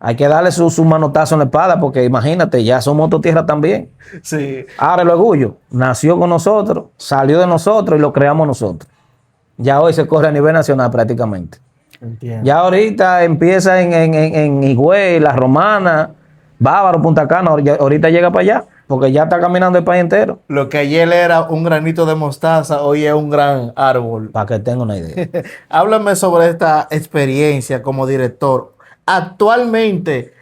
Speaker 2: Hay que darle su manotazo en la espada, porque imagínate, ya son mototierra también.
Speaker 1: Sí.
Speaker 2: Ahora el orgullo nació con nosotros, salió de nosotros y lo creamos nosotros. Ya hoy se corre a nivel nacional prácticamente.
Speaker 1: Entiendo.
Speaker 2: Ya ahorita empieza en Higüey, La Romana, Bávaro, Punta Cana, ahorita llega para allá, porque ya está caminando el país entero.
Speaker 1: Lo que ayer era un granito de mostaza, hoy es un gran árbol.
Speaker 2: Para que tenga una idea.
Speaker 1: Háblame sobre esta experiencia como director. Actualmente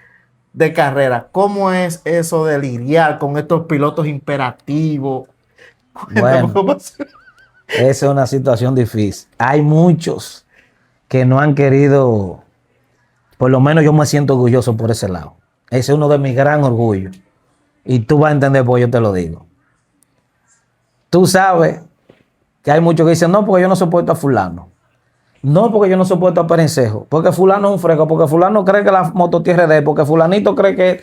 Speaker 1: de carrera, ¿cómo es eso de lidiar con estos pilotos imperativos?
Speaker 2: Bueno,
Speaker 1: ¿Cómo es?
Speaker 2: esa es una situación difícil. Hay muchos que no han querido, por lo menos yo me siento orgulloso por ese lado. Ese es uno de mis gran orgullos. Y tú vas a entender por qué yo te lo digo. Tú sabes que hay muchos que dicen, no, porque yo no soporto a fulano. No, porque yo no soporto a Perencejo. Porque fulano es un fresco. Porque fulano cree que la mototierra es de él. Porque fulanito cree que...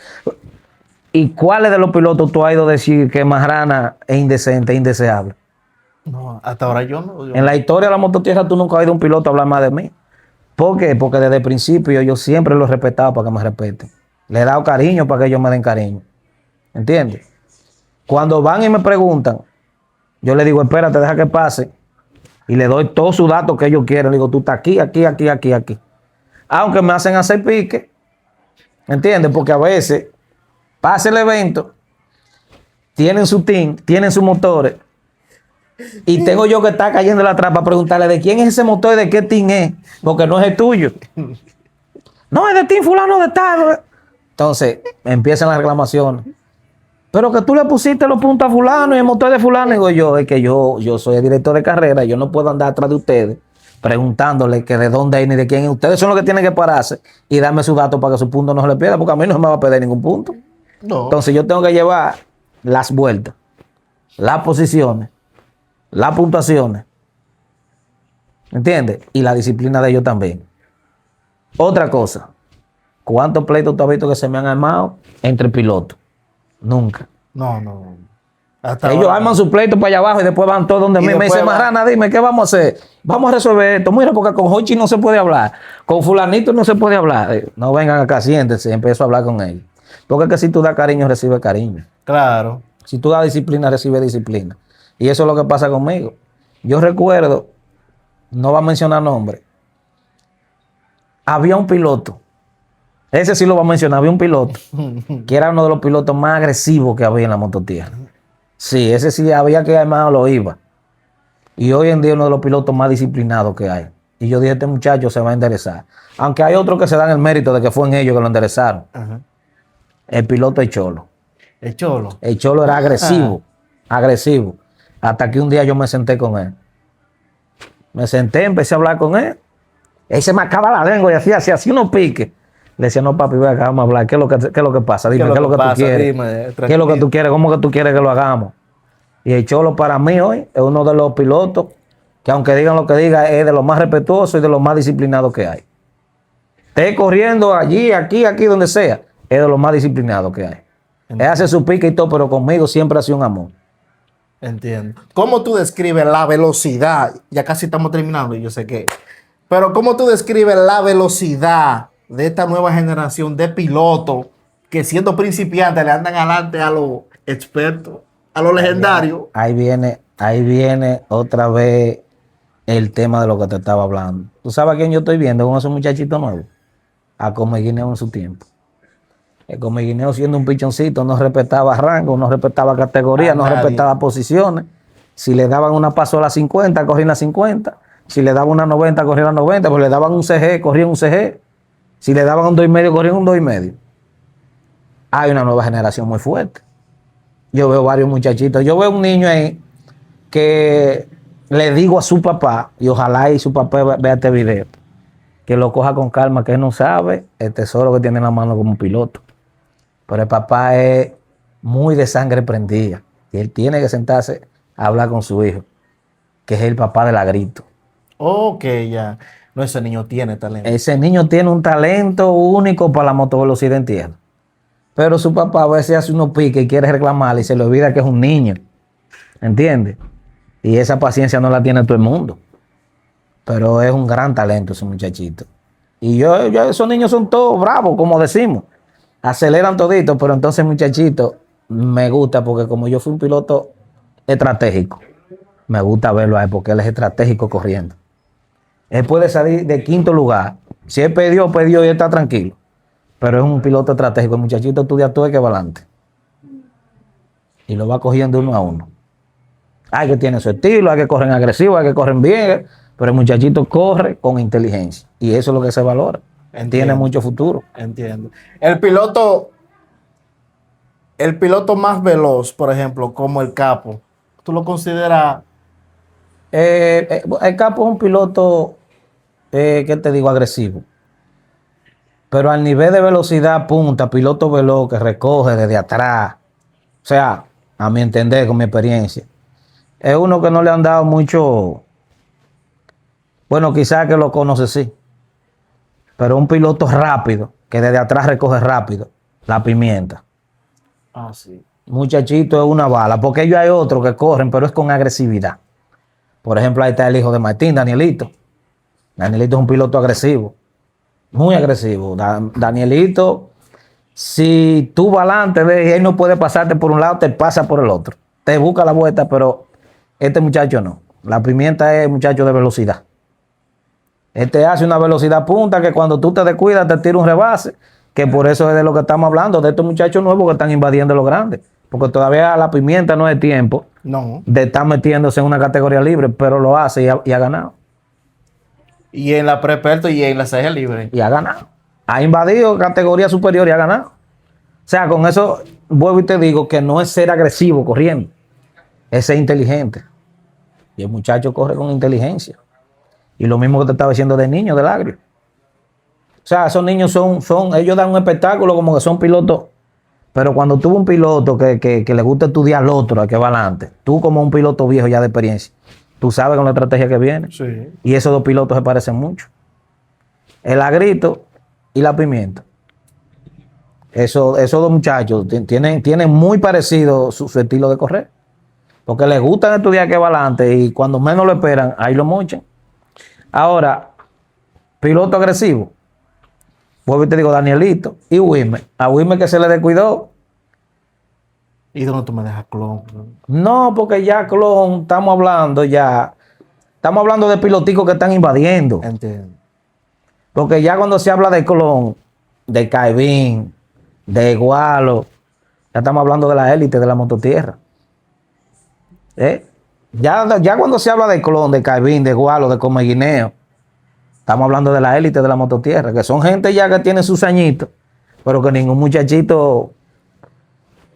Speaker 2: ¿Y cuáles de los pilotos tú has ido a decir que Marrana es indecente, indeseable?
Speaker 1: No, hasta ahora yo no.
Speaker 2: En la historia de la mototierra tú nunca has oído un piloto hablar más de mí. ¿Por qué? Porque desde el principio yo siempre los he respetado para que me respeten. Le he dado cariño para que ellos me den cariño. ¿Entiendes? Cuando van y me preguntan, yo le digo, espérate, deja que pase. Y le doy todos sus datos que ellos quieren. Le digo, tú estás aquí, aquí, aquí, aquí, aquí. Aunque me hacen hacer pique. ¿Entiendes? Porque a veces pasa el evento, tienen su team, tienen sus motores. Y tengo yo que estar cayendo la trampa para preguntarle de quién es ese motor y de qué team es. Porque no es el tuyo. No, es de team fulano de tal. Entonces, empiezan las reclamaciones. Pero que tú le pusiste los puntos a fulano y el motor de fulano. Digo yo, es que yo soy el director de carrera, yo no puedo andar atrás de ustedes preguntándole que de dónde es ni de quién es. Ustedes son los que tienen que pararse y darme sus datos para que su punto no se le pierda, porque a mí no se me va a perder ningún punto.
Speaker 1: No.
Speaker 2: Entonces yo tengo que llevar las vueltas, las posiciones, las puntuaciones, ¿entiendes? Y la disciplina de ellos también. Otra cosa, ¿cuántos pleitos tú has visto que se me han armado entre pilotos? Nunca.
Speaker 1: No. Hasta
Speaker 2: Ellos
Speaker 1: ahora,
Speaker 2: arman su pleito para allá abajo y después van todos donde
Speaker 1: Y
Speaker 2: mí. Me
Speaker 1: después
Speaker 2: dice,
Speaker 1: va-
Speaker 2: Marrana, dime, ¿qué vamos a hacer? Vamos a resolver esto. Mira, porque con Hochi no se puede hablar. Con fulanito no se puede hablar. No vengan acá, siéntense. Empiezo a hablar con ellos. Porque es que si tú das cariño, recibes cariño.
Speaker 1: Claro.
Speaker 2: Si tú das disciplina, recibes disciplina. Y eso es lo que pasa conmigo. Yo recuerdo, no va a mencionar nombre, había un piloto. Ese sí lo va a mencionar. Había un piloto que era uno de los pilotos más agresivos que había en la mototierra. Sí, ese sí había que armado lo iba. Y hoy en día es uno de los pilotos más disciplinados que hay. Y yo dije, este muchacho se va a enderezar. Aunque hay otros que se dan el mérito de que fue en ellos que lo enderezaron.
Speaker 1: Ajá.
Speaker 2: El piloto es Cholo.
Speaker 1: El cholo.
Speaker 2: El Cholo era agresivo, agresivo. Hasta que un día yo me senté con él. Me senté, empecé a hablar con él. Él se me acaba la lengua y hacía unos piques. Le decía, no, papi, ve acá, vamos a hablar. ¿Qué es lo que pasa? Dime, ¿qué es lo que tú
Speaker 1: pasa?
Speaker 2: quieres?
Speaker 1: Dime,
Speaker 2: ¿Qué es lo que
Speaker 1: tranquilo.
Speaker 2: tú quieres? ¿Cómo que tú quieres que lo hagamos? Y el Cholo para mí hoy es uno de los pilotos que, aunque digan lo que digan, es de los más respetuosos y de los más disciplinados que hay. Esté corriendo allí, aquí, donde sea, es de los más disciplinados que hay. Él hace su pique y todo, pero conmigo siempre ha sido un amor.
Speaker 1: Entiendo. ¿Cómo tú describes la velocidad? Ya casi estamos terminando, y yo sé que. Pero ¿cómo tú describes la velocidad de esta nueva generación de pilotos que siendo principiantes le andan adelante a los expertos, a los legendarios?
Speaker 2: Ahí viene otra vez el tema de lo que te estaba hablando. ¿Tú sabes a quién yo estoy viendo con esos muchachitos nuevos? A Comeguineo en su tiempo. El Comeguineo, siendo un pichoncito, no respetaba rango, no respetaba categoría,
Speaker 1: A
Speaker 2: no
Speaker 1: nadie.
Speaker 2: respetaba posiciones. Si le daban una paso a las 50, corrían las 50. Si le daban una 90, corrían las 90. Pues le daban un CG, corrían un CG. Si le daban un 2,5, corrían un 2,5. Hay una nueva generación muy fuerte. Yo veo varios muchachitos. Yo veo un niño ahí que le digo a su papá, y ojalá y su papá vea este video, que lo coja con calma, que él no sabe el tesoro que tiene en la mano como piloto. Pero el papá es muy de sangre prendida. Y él tiene que sentarse a hablar con su hijo, que es el papá de la Grito.
Speaker 1: Ok, ya. No, ese niño tiene talento.
Speaker 2: Ese niño tiene un talento único para la motovelocidad en tierra. Pero su papá a veces hace unos piques y quiere reclamarle y se le olvida que es un niño. ¿Entiendes? Y esa paciencia no la tiene todo el mundo. Pero es un gran talento ese muchachito. Y yo esos niños son todos bravos, como decimos. Aceleran todito, pero entonces muchachito me gusta porque como yo fui un piloto estratégico, me gusta verlo a él porque él es estratégico corriendo. Él puede salir de quinto lugar. Si él perdió y él está tranquilo. Pero es un piloto estratégico. El muchachito estudia todo y que va adelante. Y lo va cogiendo uno a uno. Hay que tiene su estilo, hay que corren agresivos, hay que corren bien. Pero el muchachito corre con inteligencia. Y eso es lo que se valora.
Speaker 1: Entiendo.
Speaker 2: Tiene mucho futuro.
Speaker 1: Entiendo. El piloto más veloz, por ejemplo, como el Capo, ¿tú lo consideras?
Speaker 2: El Capo es un piloto, ¿qué te digo? Agresivo. Pero al nivel de velocidad punta, piloto veloz que recoge desde atrás. O sea, a mi entender, con mi experiencia, es uno que no le han dado mucho. Bueno, quizás que lo conoce sí. Pero un piloto rápido, que desde atrás recoge rápido, la pimienta.
Speaker 1: Ah, sí.
Speaker 2: Muchachito es una bala, porque ellos hay otros que corren, pero es con agresividad. Por ejemplo, ahí está el hijo de Martín, Danielito. Danielito es un piloto agresivo, muy agresivo. Danielito, si tú vas adelante, ves, y él no puede pasarte por un lado, te pasa por el otro. Te busca la vuelta, pero este muchacho no. La Pimienta es muchacho de velocidad. Este hace una velocidad punta que cuando tú te descuidas te tira un rebase, que por eso es de lo que estamos hablando, de estos muchachos nuevos que están invadiendo los grandes. Porque todavía la Pimienta no es tiempo
Speaker 1: No.
Speaker 2: de estar metiéndose en una categoría libre, pero lo hace y ha ganado.
Speaker 1: Y en la Preperto y en la Ceja Libre.
Speaker 2: Y ha ganado. Ha invadido categoría superior y ha ganado. O sea, con eso vuelvo y te digo que no es ser agresivo corriendo, es ser inteligente. Y el muchacho corre con inteligencia. Y lo mismo que te estaba diciendo de niño, del agrio. O sea, esos niños ellos dan un espectáculo como que son pilotos. Pero cuando tú un piloto que le gusta estudiar al otro, al que va adelante, tú como un piloto viejo ya de experiencia, tú sabes con la estrategia que viene.
Speaker 1: Sí.
Speaker 2: Y esos dos pilotos se parecen mucho. El agrito y la Pimienta. Esos dos muchachos tienen muy parecido su estilo de correr. Porque les gusta estudiar que va adelante y cuando menos lo esperan, ahí lo mochan. Ahora, piloto agresivo. Vuelvo y te digo, Danielito y Wilmer. A Wilmer que se le descuidó.
Speaker 1: ¿Y dónde tú me dejas clon?
Speaker 2: No, porque ya clon, estamos hablando de piloticos que están invadiendo.
Speaker 1: Entiendo.
Speaker 2: Porque ya cuando se habla de clon, de Caibín, de Gualo, ya estamos hablando de la élite de la mototierra. Ya cuando se habla de clon, de Caibín, de Gualo, de Comeguineo, estamos hablando de la élite de la mototierra, que son gente ya que tiene sus añitos, pero que ningún muchachito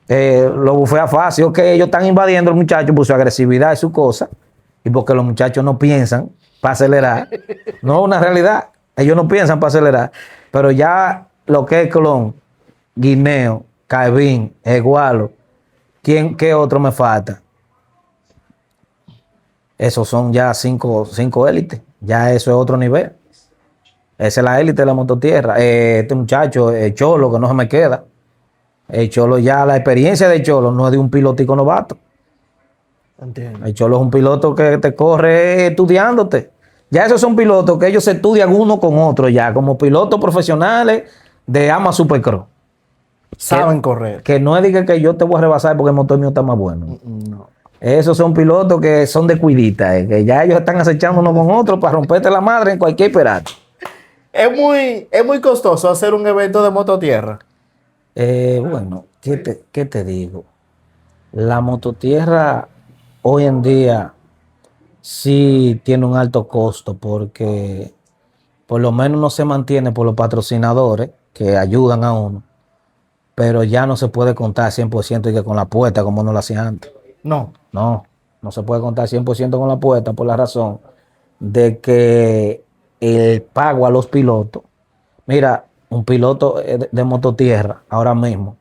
Speaker 2: lo bufea fácil. Que ellos están invadiendo al muchacho por su agresividad y su cosa, y porque los muchachos no piensan para acelerar. No es una realidad. Ellos no piensan para acelerar. Pero ya lo que es clon, Guineo, Caibín, Egualo, ¿qué otro me falta? Esos son ya cinco élites. Ya eso es otro nivel. Esa es la élite de la mototierra. Este muchacho, el Cholo, que no se me queda. El Cholo ya, la experiencia de Cholo no es de un pilotico novato.
Speaker 1: Entiendo.
Speaker 2: El Cholo es un piloto que te corre estudiándote. Ya esos son pilotos que ellos se estudian uno con otro ya, como pilotos profesionales de AMA Supercross.
Speaker 1: Saben correr.
Speaker 2: Que no es de que yo te voy a rebasar porque el motor mío está más bueno.
Speaker 1: No.
Speaker 2: Esos son pilotos que son de cuidita, que ya ellos están acechando uno con otro para romperte la madre en cualquier perate.
Speaker 1: Es muy costoso hacer un evento de mototierra.
Speaker 2: Bueno, ¿qué te digo? La mototierra hoy en día sí tiene un alto costo porque por lo menos no se mantiene por los patrocinadores que ayudan a uno, pero ya no se puede contar 100% y que con la puerta como no lo hacía antes.
Speaker 1: No.
Speaker 2: No se puede contar 100% con la puerta por la razón de que el pago a los pilotos, mira, un piloto de mototierra ahora mismo,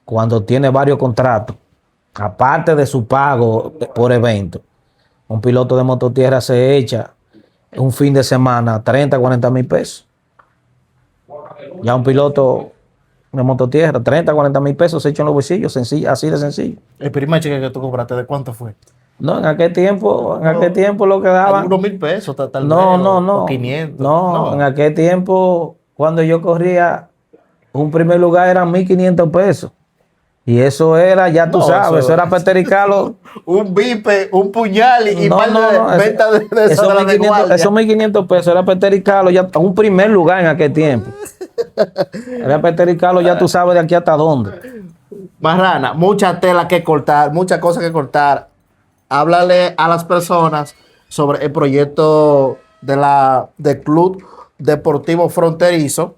Speaker 2: cuando tiene varios contratos, aparte de su pago por evento, un piloto de mototierra se echa un fin de semana 30, 40 mil pesos. Ya un piloto de mototierra, 30, 40 mil pesos se echa en los bolsillos, sencillo, así de sencillo.
Speaker 1: El primer cheque que tú compraste, ¿de cuánto fue?
Speaker 2: No, en aquel tiempo lo que daban.
Speaker 1: Algunos 1,000 pesos, tal vez.
Speaker 2: No.
Speaker 1: O 500.
Speaker 2: No, en aquel tiempo, cuando yo corría, un primer lugar eran 1,500 pesos. Y eso era, ya tú
Speaker 1: No,
Speaker 2: sabes, eso
Speaker 1: eso-
Speaker 2: era petericarlo.
Speaker 1: Un bipe, un puñal y
Speaker 2: No,
Speaker 1: par de
Speaker 2: no,
Speaker 1: venta de esa
Speaker 2: esos
Speaker 1: de la de
Speaker 2: 1,500
Speaker 1: guardia.
Speaker 2: esos 1,500 pesos era petericarlo ya a un primer lugar en aquel tiempo. Era petericarlo ya tú sabes de aquí hasta dónde.
Speaker 1: Marrana, mucha tela que cortar, muchas cosas que cortar. Háblale a las personas sobre el proyecto del Club Deportivo Fronterizo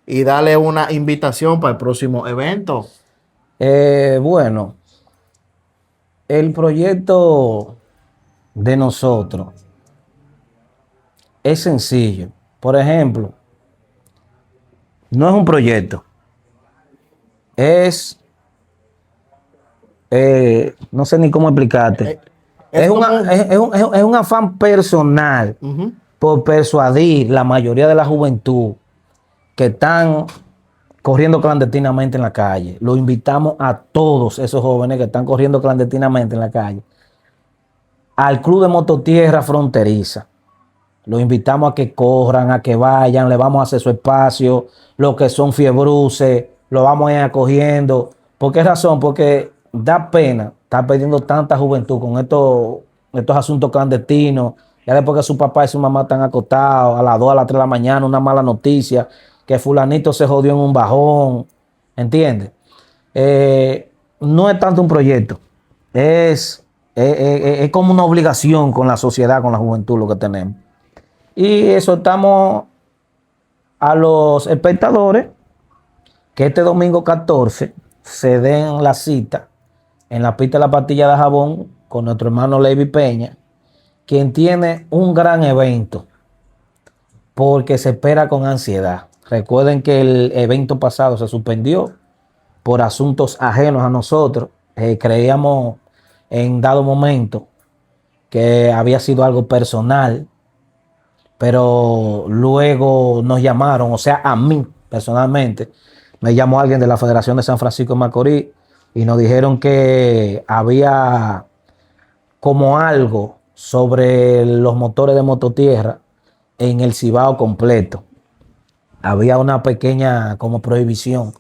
Speaker 1: y dale una invitación para el próximo evento.
Speaker 2: Bueno, el proyecto de nosotros es sencillo. Por ejemplo, no es un proyecto, es, no sé ni cómo explicarte. Es un afán personal
Speaker 1: Ujú.
Speaker 2: por persuadir la mayoría de la juventud que están corriendo clandestinamente en la calle. Lo invitamos a todos esos jóvenes que están corriendo clandestinamente en la calle al Club de Mototierra Fronteriza. Los invitamos a que corran, a que vayan, le vamos a hacer su espacio, los que son fiebruces, lo vamos a ir acogiendo. ¿Por qué razón? Porque da pena estar perdiendo tanta juventud con estos asuntos clandestinos. Ya después que su papá y su mamá están acostados a las 2, a las 3 de la mañana, una mala noticia, que fulanito se jodió en un bajón, ¿entiendes? No es tanto un proyecto, es como una obligación con la sociedad, con la juventud lo que tenemos. Y exhortamos a los espectadores que este domingo 14 se den la cita en la pista de la Pastilla de Jabón con nuestro hermano Levi Peña, quien tiene un gran evento porque se espera con ansiedad. Recuerden que el evento pasado se suspendió por asuntos ajenos a nosotros. Creíamos en dado momento que había sido algo personal, pero luego nos llamaron, o sea, a mí personalmente, me llamó alguien de la Federación de San Francisco de Macorís y nos dijeron que había como algo sobre los motores de mototierra en el Cibao completo. Había una pequeña como prohibición,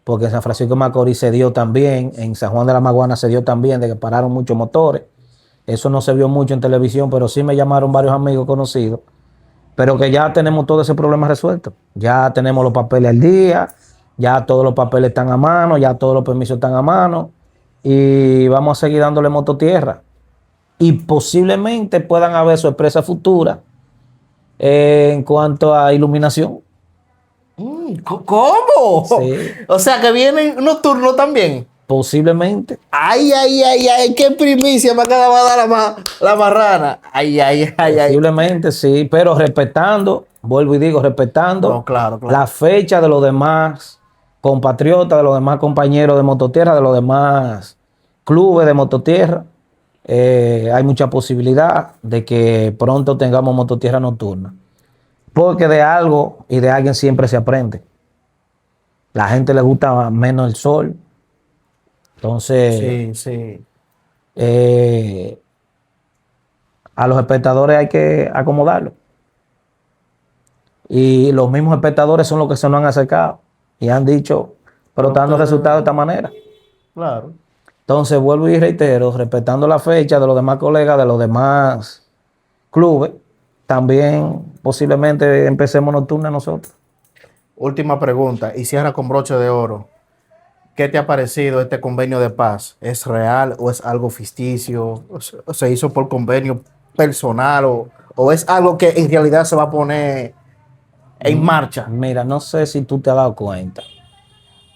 Speaker 2: porque en San Francisco de Macorís se dio también, en San Juan de la Maguana se dio también, de que pararon muchos motores. Eso no se vio mucho en televisión, pero sí me llamaron varios amigos conocidos. Pero que ya tenemos todo ese problema resuelto. Ya tenemos los papeles al día, ya todos los papeles están a mano, ya todos los permisos están a mano. Y vamos a seguir dándole mototierra. Y posiblemente puedan haber sorpresas futuras en cuanto a iluminación.
Speaker 1: ¿Cómo?
Speaker 2: Sí.
Speaker 1: O sea, que vienen nocturnos también.
Speaker 2: Posiblemente.
Speaker 1: Ay, ay, ay, ay, qué primicia me acaba de dar la marrana. Ay, ay, ay, ay.
Speaker 2: Posiblemente sí, pero respetando, vuelvo y digo, respetando
Speaker 1: No, claro, claro.
Speaker 2: la fecha de los demás compatriotas, de los demás compañeros de mototierra, de los demás clubes de mototierra. Hay mucha posibilidad de que pronto tengamos mototierra nocturna. Porque de algo y de alguien siempre se aprende. La gente le gusta menos el sol. Entonces,
Speaker 1: Sí, sí.
Speaker 2: a los espectadores hay que acomodarlo. Y los mismos espectadores son los que se nos han acercado y han dicho, pero está dando resultados de esta manera.
Speaker 1: Claro.
Speaker 2: Entonces, vuelvo y reitero, respetando la fecha de los demás colegas, de los demás clubes, también posiblemente empecemos nocturna nosotros.
Speaker 1: Última pregunta y cierra con broche de oro. ¿Qué te ha parecido este convenio de paz? ¿Es real o es algo ficticio? ¿O se hizo por convenio personal o es algo que en realidad se va a poner en marcha?
Speaker 2: Mira, no sé si tú te has dado cuenta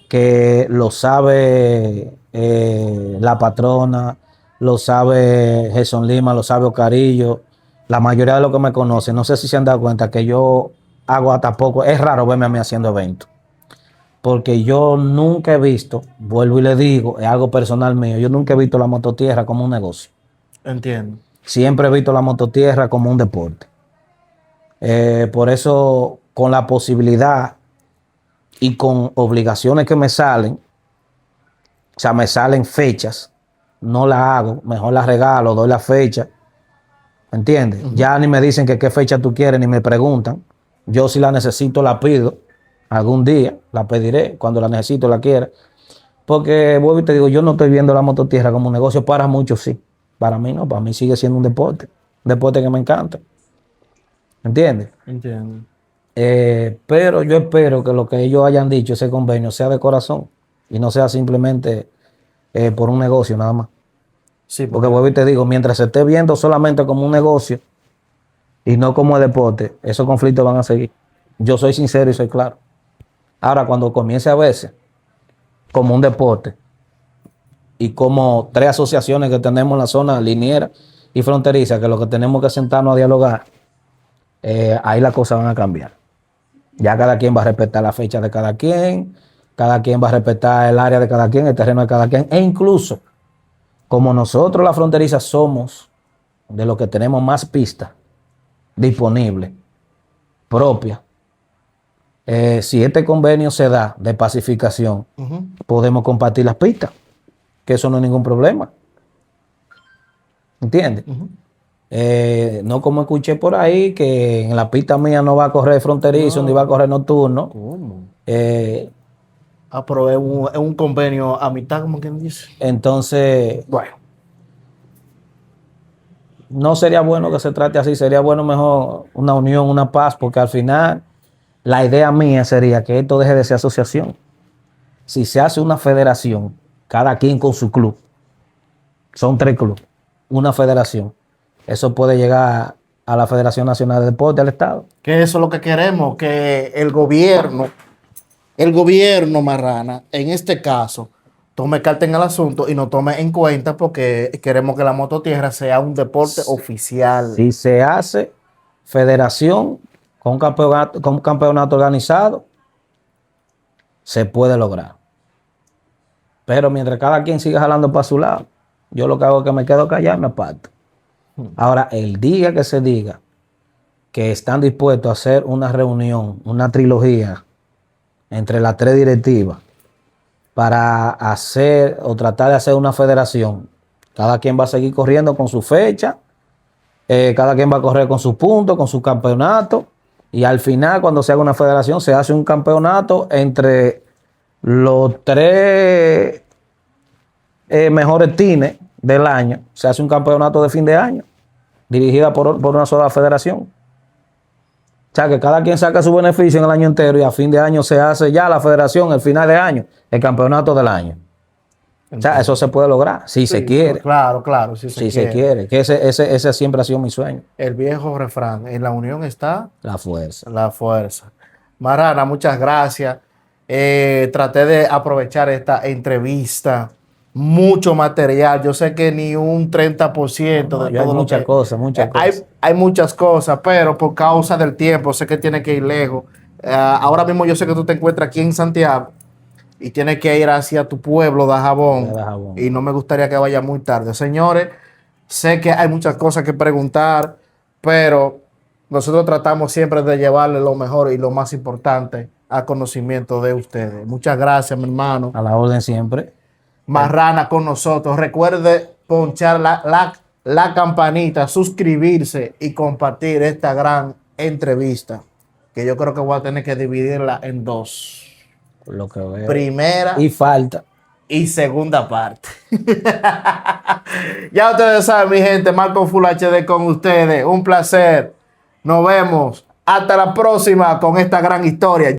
Speaker 2: que lo sabe la patrona, lo sabe Gerson Lima, lo sabe Ocarillo, la mayoría de los que me conocen, no sé si se han dado cuenta que yo hago hasta poco, es raro verme a mí haciendo eventos, porque yo nunca he visto, vuelvo y le digo, es algo personal mío, yo nunca he visto la mototierra como un negocio.
Speaker 1: Entiendo.
Speaker 2: Siempre he visto la mototierra como un deporte. Por eso, con la posibilidad y con obligaciones que me salen, o sea, me salen fechas, no la hago, mejor la regalo, doy la fecha, ¿entiendes? Ya ni me dicen que qué fecha tú quieres, ni me preguntan. Yo si la necesito la pido, algún día la pediré, cuando la necesito la quiera. Porque vuelvo y te digo, yo no estoy viendo la mototierra como un negocio, para muchos sí, para mí no, para mí sigue siendo un deporte que me encanta, ¿entiendes?
Speaker 1: Entiendo.
Speaker 2: Pero yo espero que lo que ellos hayan dicho, ese convenio, sea de corazón y no sea simplemente por un negocio nada más.
Speaker 1: Sí,
Speaker 2: Porque vuelvo y te digo, mientras se esté viendo solamente como un negocio y no como deporte, esos conflictos van a seguir. Yo soy sincero y soy claro. Ahora, cuando comience a verse como un deporte y como 3 asociaciones que tenemos en la zona liniera y fronteriza, que lo que tenemos que sentarnos a dialogar, ahí las cosas van a cambiar. Ya cada quien va a respetar la fecha de cada quien va a respetar el área de cada quien, el terreno de cada quien, e incluso, como nosotros la fronteriza somos de los que tenemos más pistas disponibles, propias, si este convenio se da de pacificación, podemos compartir las pistas, que eso no es ningún problema. ¿Entiendes? No como escuché por ahí que en la pista mía no va a correr fronterizo ni va a correr nocturno.
Speaker 1: ¿Cómo?
Speaker 2: Eh,
Speaker 1: Pero es un convenio a mitad, como quien dice.
Speaker 2: entonces,
Speaker 1: Bueno,
Speaker 2: no sería bueno que se trate así, sería bueno mejor una unión, una paz, porque al final la idea mía sería que esto deje de ser asociación. Si se hace una federación, cada quien con su club, son 3 clubes, una federación, eso puede llegar a la Federación Nacional de Deporte, al Estado.
Speaker 1: que eso es lo que queremos, que el gobierno Marrana, en este caso, tome carta en el asunto y nos tome en cuenta porque queremos que la mototierra sea un deporte oficial.
Speaker 2: Si se hace federación con un campeonato organizado, se puede lograr. Pero mientras cada quien siga jalando para su lado, yo lo que hago es que me quedo callado y me aparto. Ahora, el día que se diga que están dispuestos a hacer una reunión, una trilogía entre las 3 directivas para hacer o tratar de hacer una federación, cada quien va a seguir corriendo con su fecha, cada quien va a correr con sus puntos, con su campeonato, y al final, cuando se haga una federación, se hace un campeonato entre los 3 mejores tines del año. Se hace un campeonato de fin de año, dirigida por una sola federación. O sea, que cada quien saca su beneficio en el año entero y a fin de año se hace ya la federación, el final de año, el campeonato del año. O sea, eso se puede lograr, si se quiere.
Speaker 1: Claro, si
Speaker 2: Si
Speaker 1: se
Speaker 2: se quiere. Que ese siempre ha sido mi sueño.
Speaker 1: El viejo refrán, en la unión está
Speaker 2: La fuerza.
Speaker 1: la fuerza. Marrana, muchas gracias. Traté de aprovechar esta entrevista. Mucho material. Yo sé que ni un 30% de
Speaker 2: Hay
Speaker 1: todo lo
Speaker 2: muchas
Speaker 1: que...
Speaker 2: cosas, muchas
Speaker 1: Hay,
Speaker 2: cosas.
Speaker 1: hay muchas cosas, pero por causa del tiempo, sé que tiene que ir lejos. Ahora mismo yo sé que tú te encuentras aquí en Santiago y tienes que ir hacia tu pueblo, Dajabón,
Speaker 2: Dajabón.
Speaker 1: y no me gustaría que vaya muy tarde. Señores, sé que hay muchas cosas que preguntar, pero nosotros tratamos siempre de llevarle lo mejor y lo más importante a conocimiento de ustedes. Muchas gracias, mi hermano.
Speaker 2: A la orden siempre.
Speaker 1: Marrana con nosotros. Recuerde ponchar la campanita, suscribirse y compartir esta gran entrevista, que yo creo que voy a tener que dividirla en 2.
Speaker 2: Por lo que veo.
Speaker 1: Primera
Speaker 2: Y falta.
Speaker 1: y segunda parte. Ya ustedes saben, mi gente, Marco Full HD con ustedes. Un placer. Nos vemos. Hasta la próxima con esta gran historia.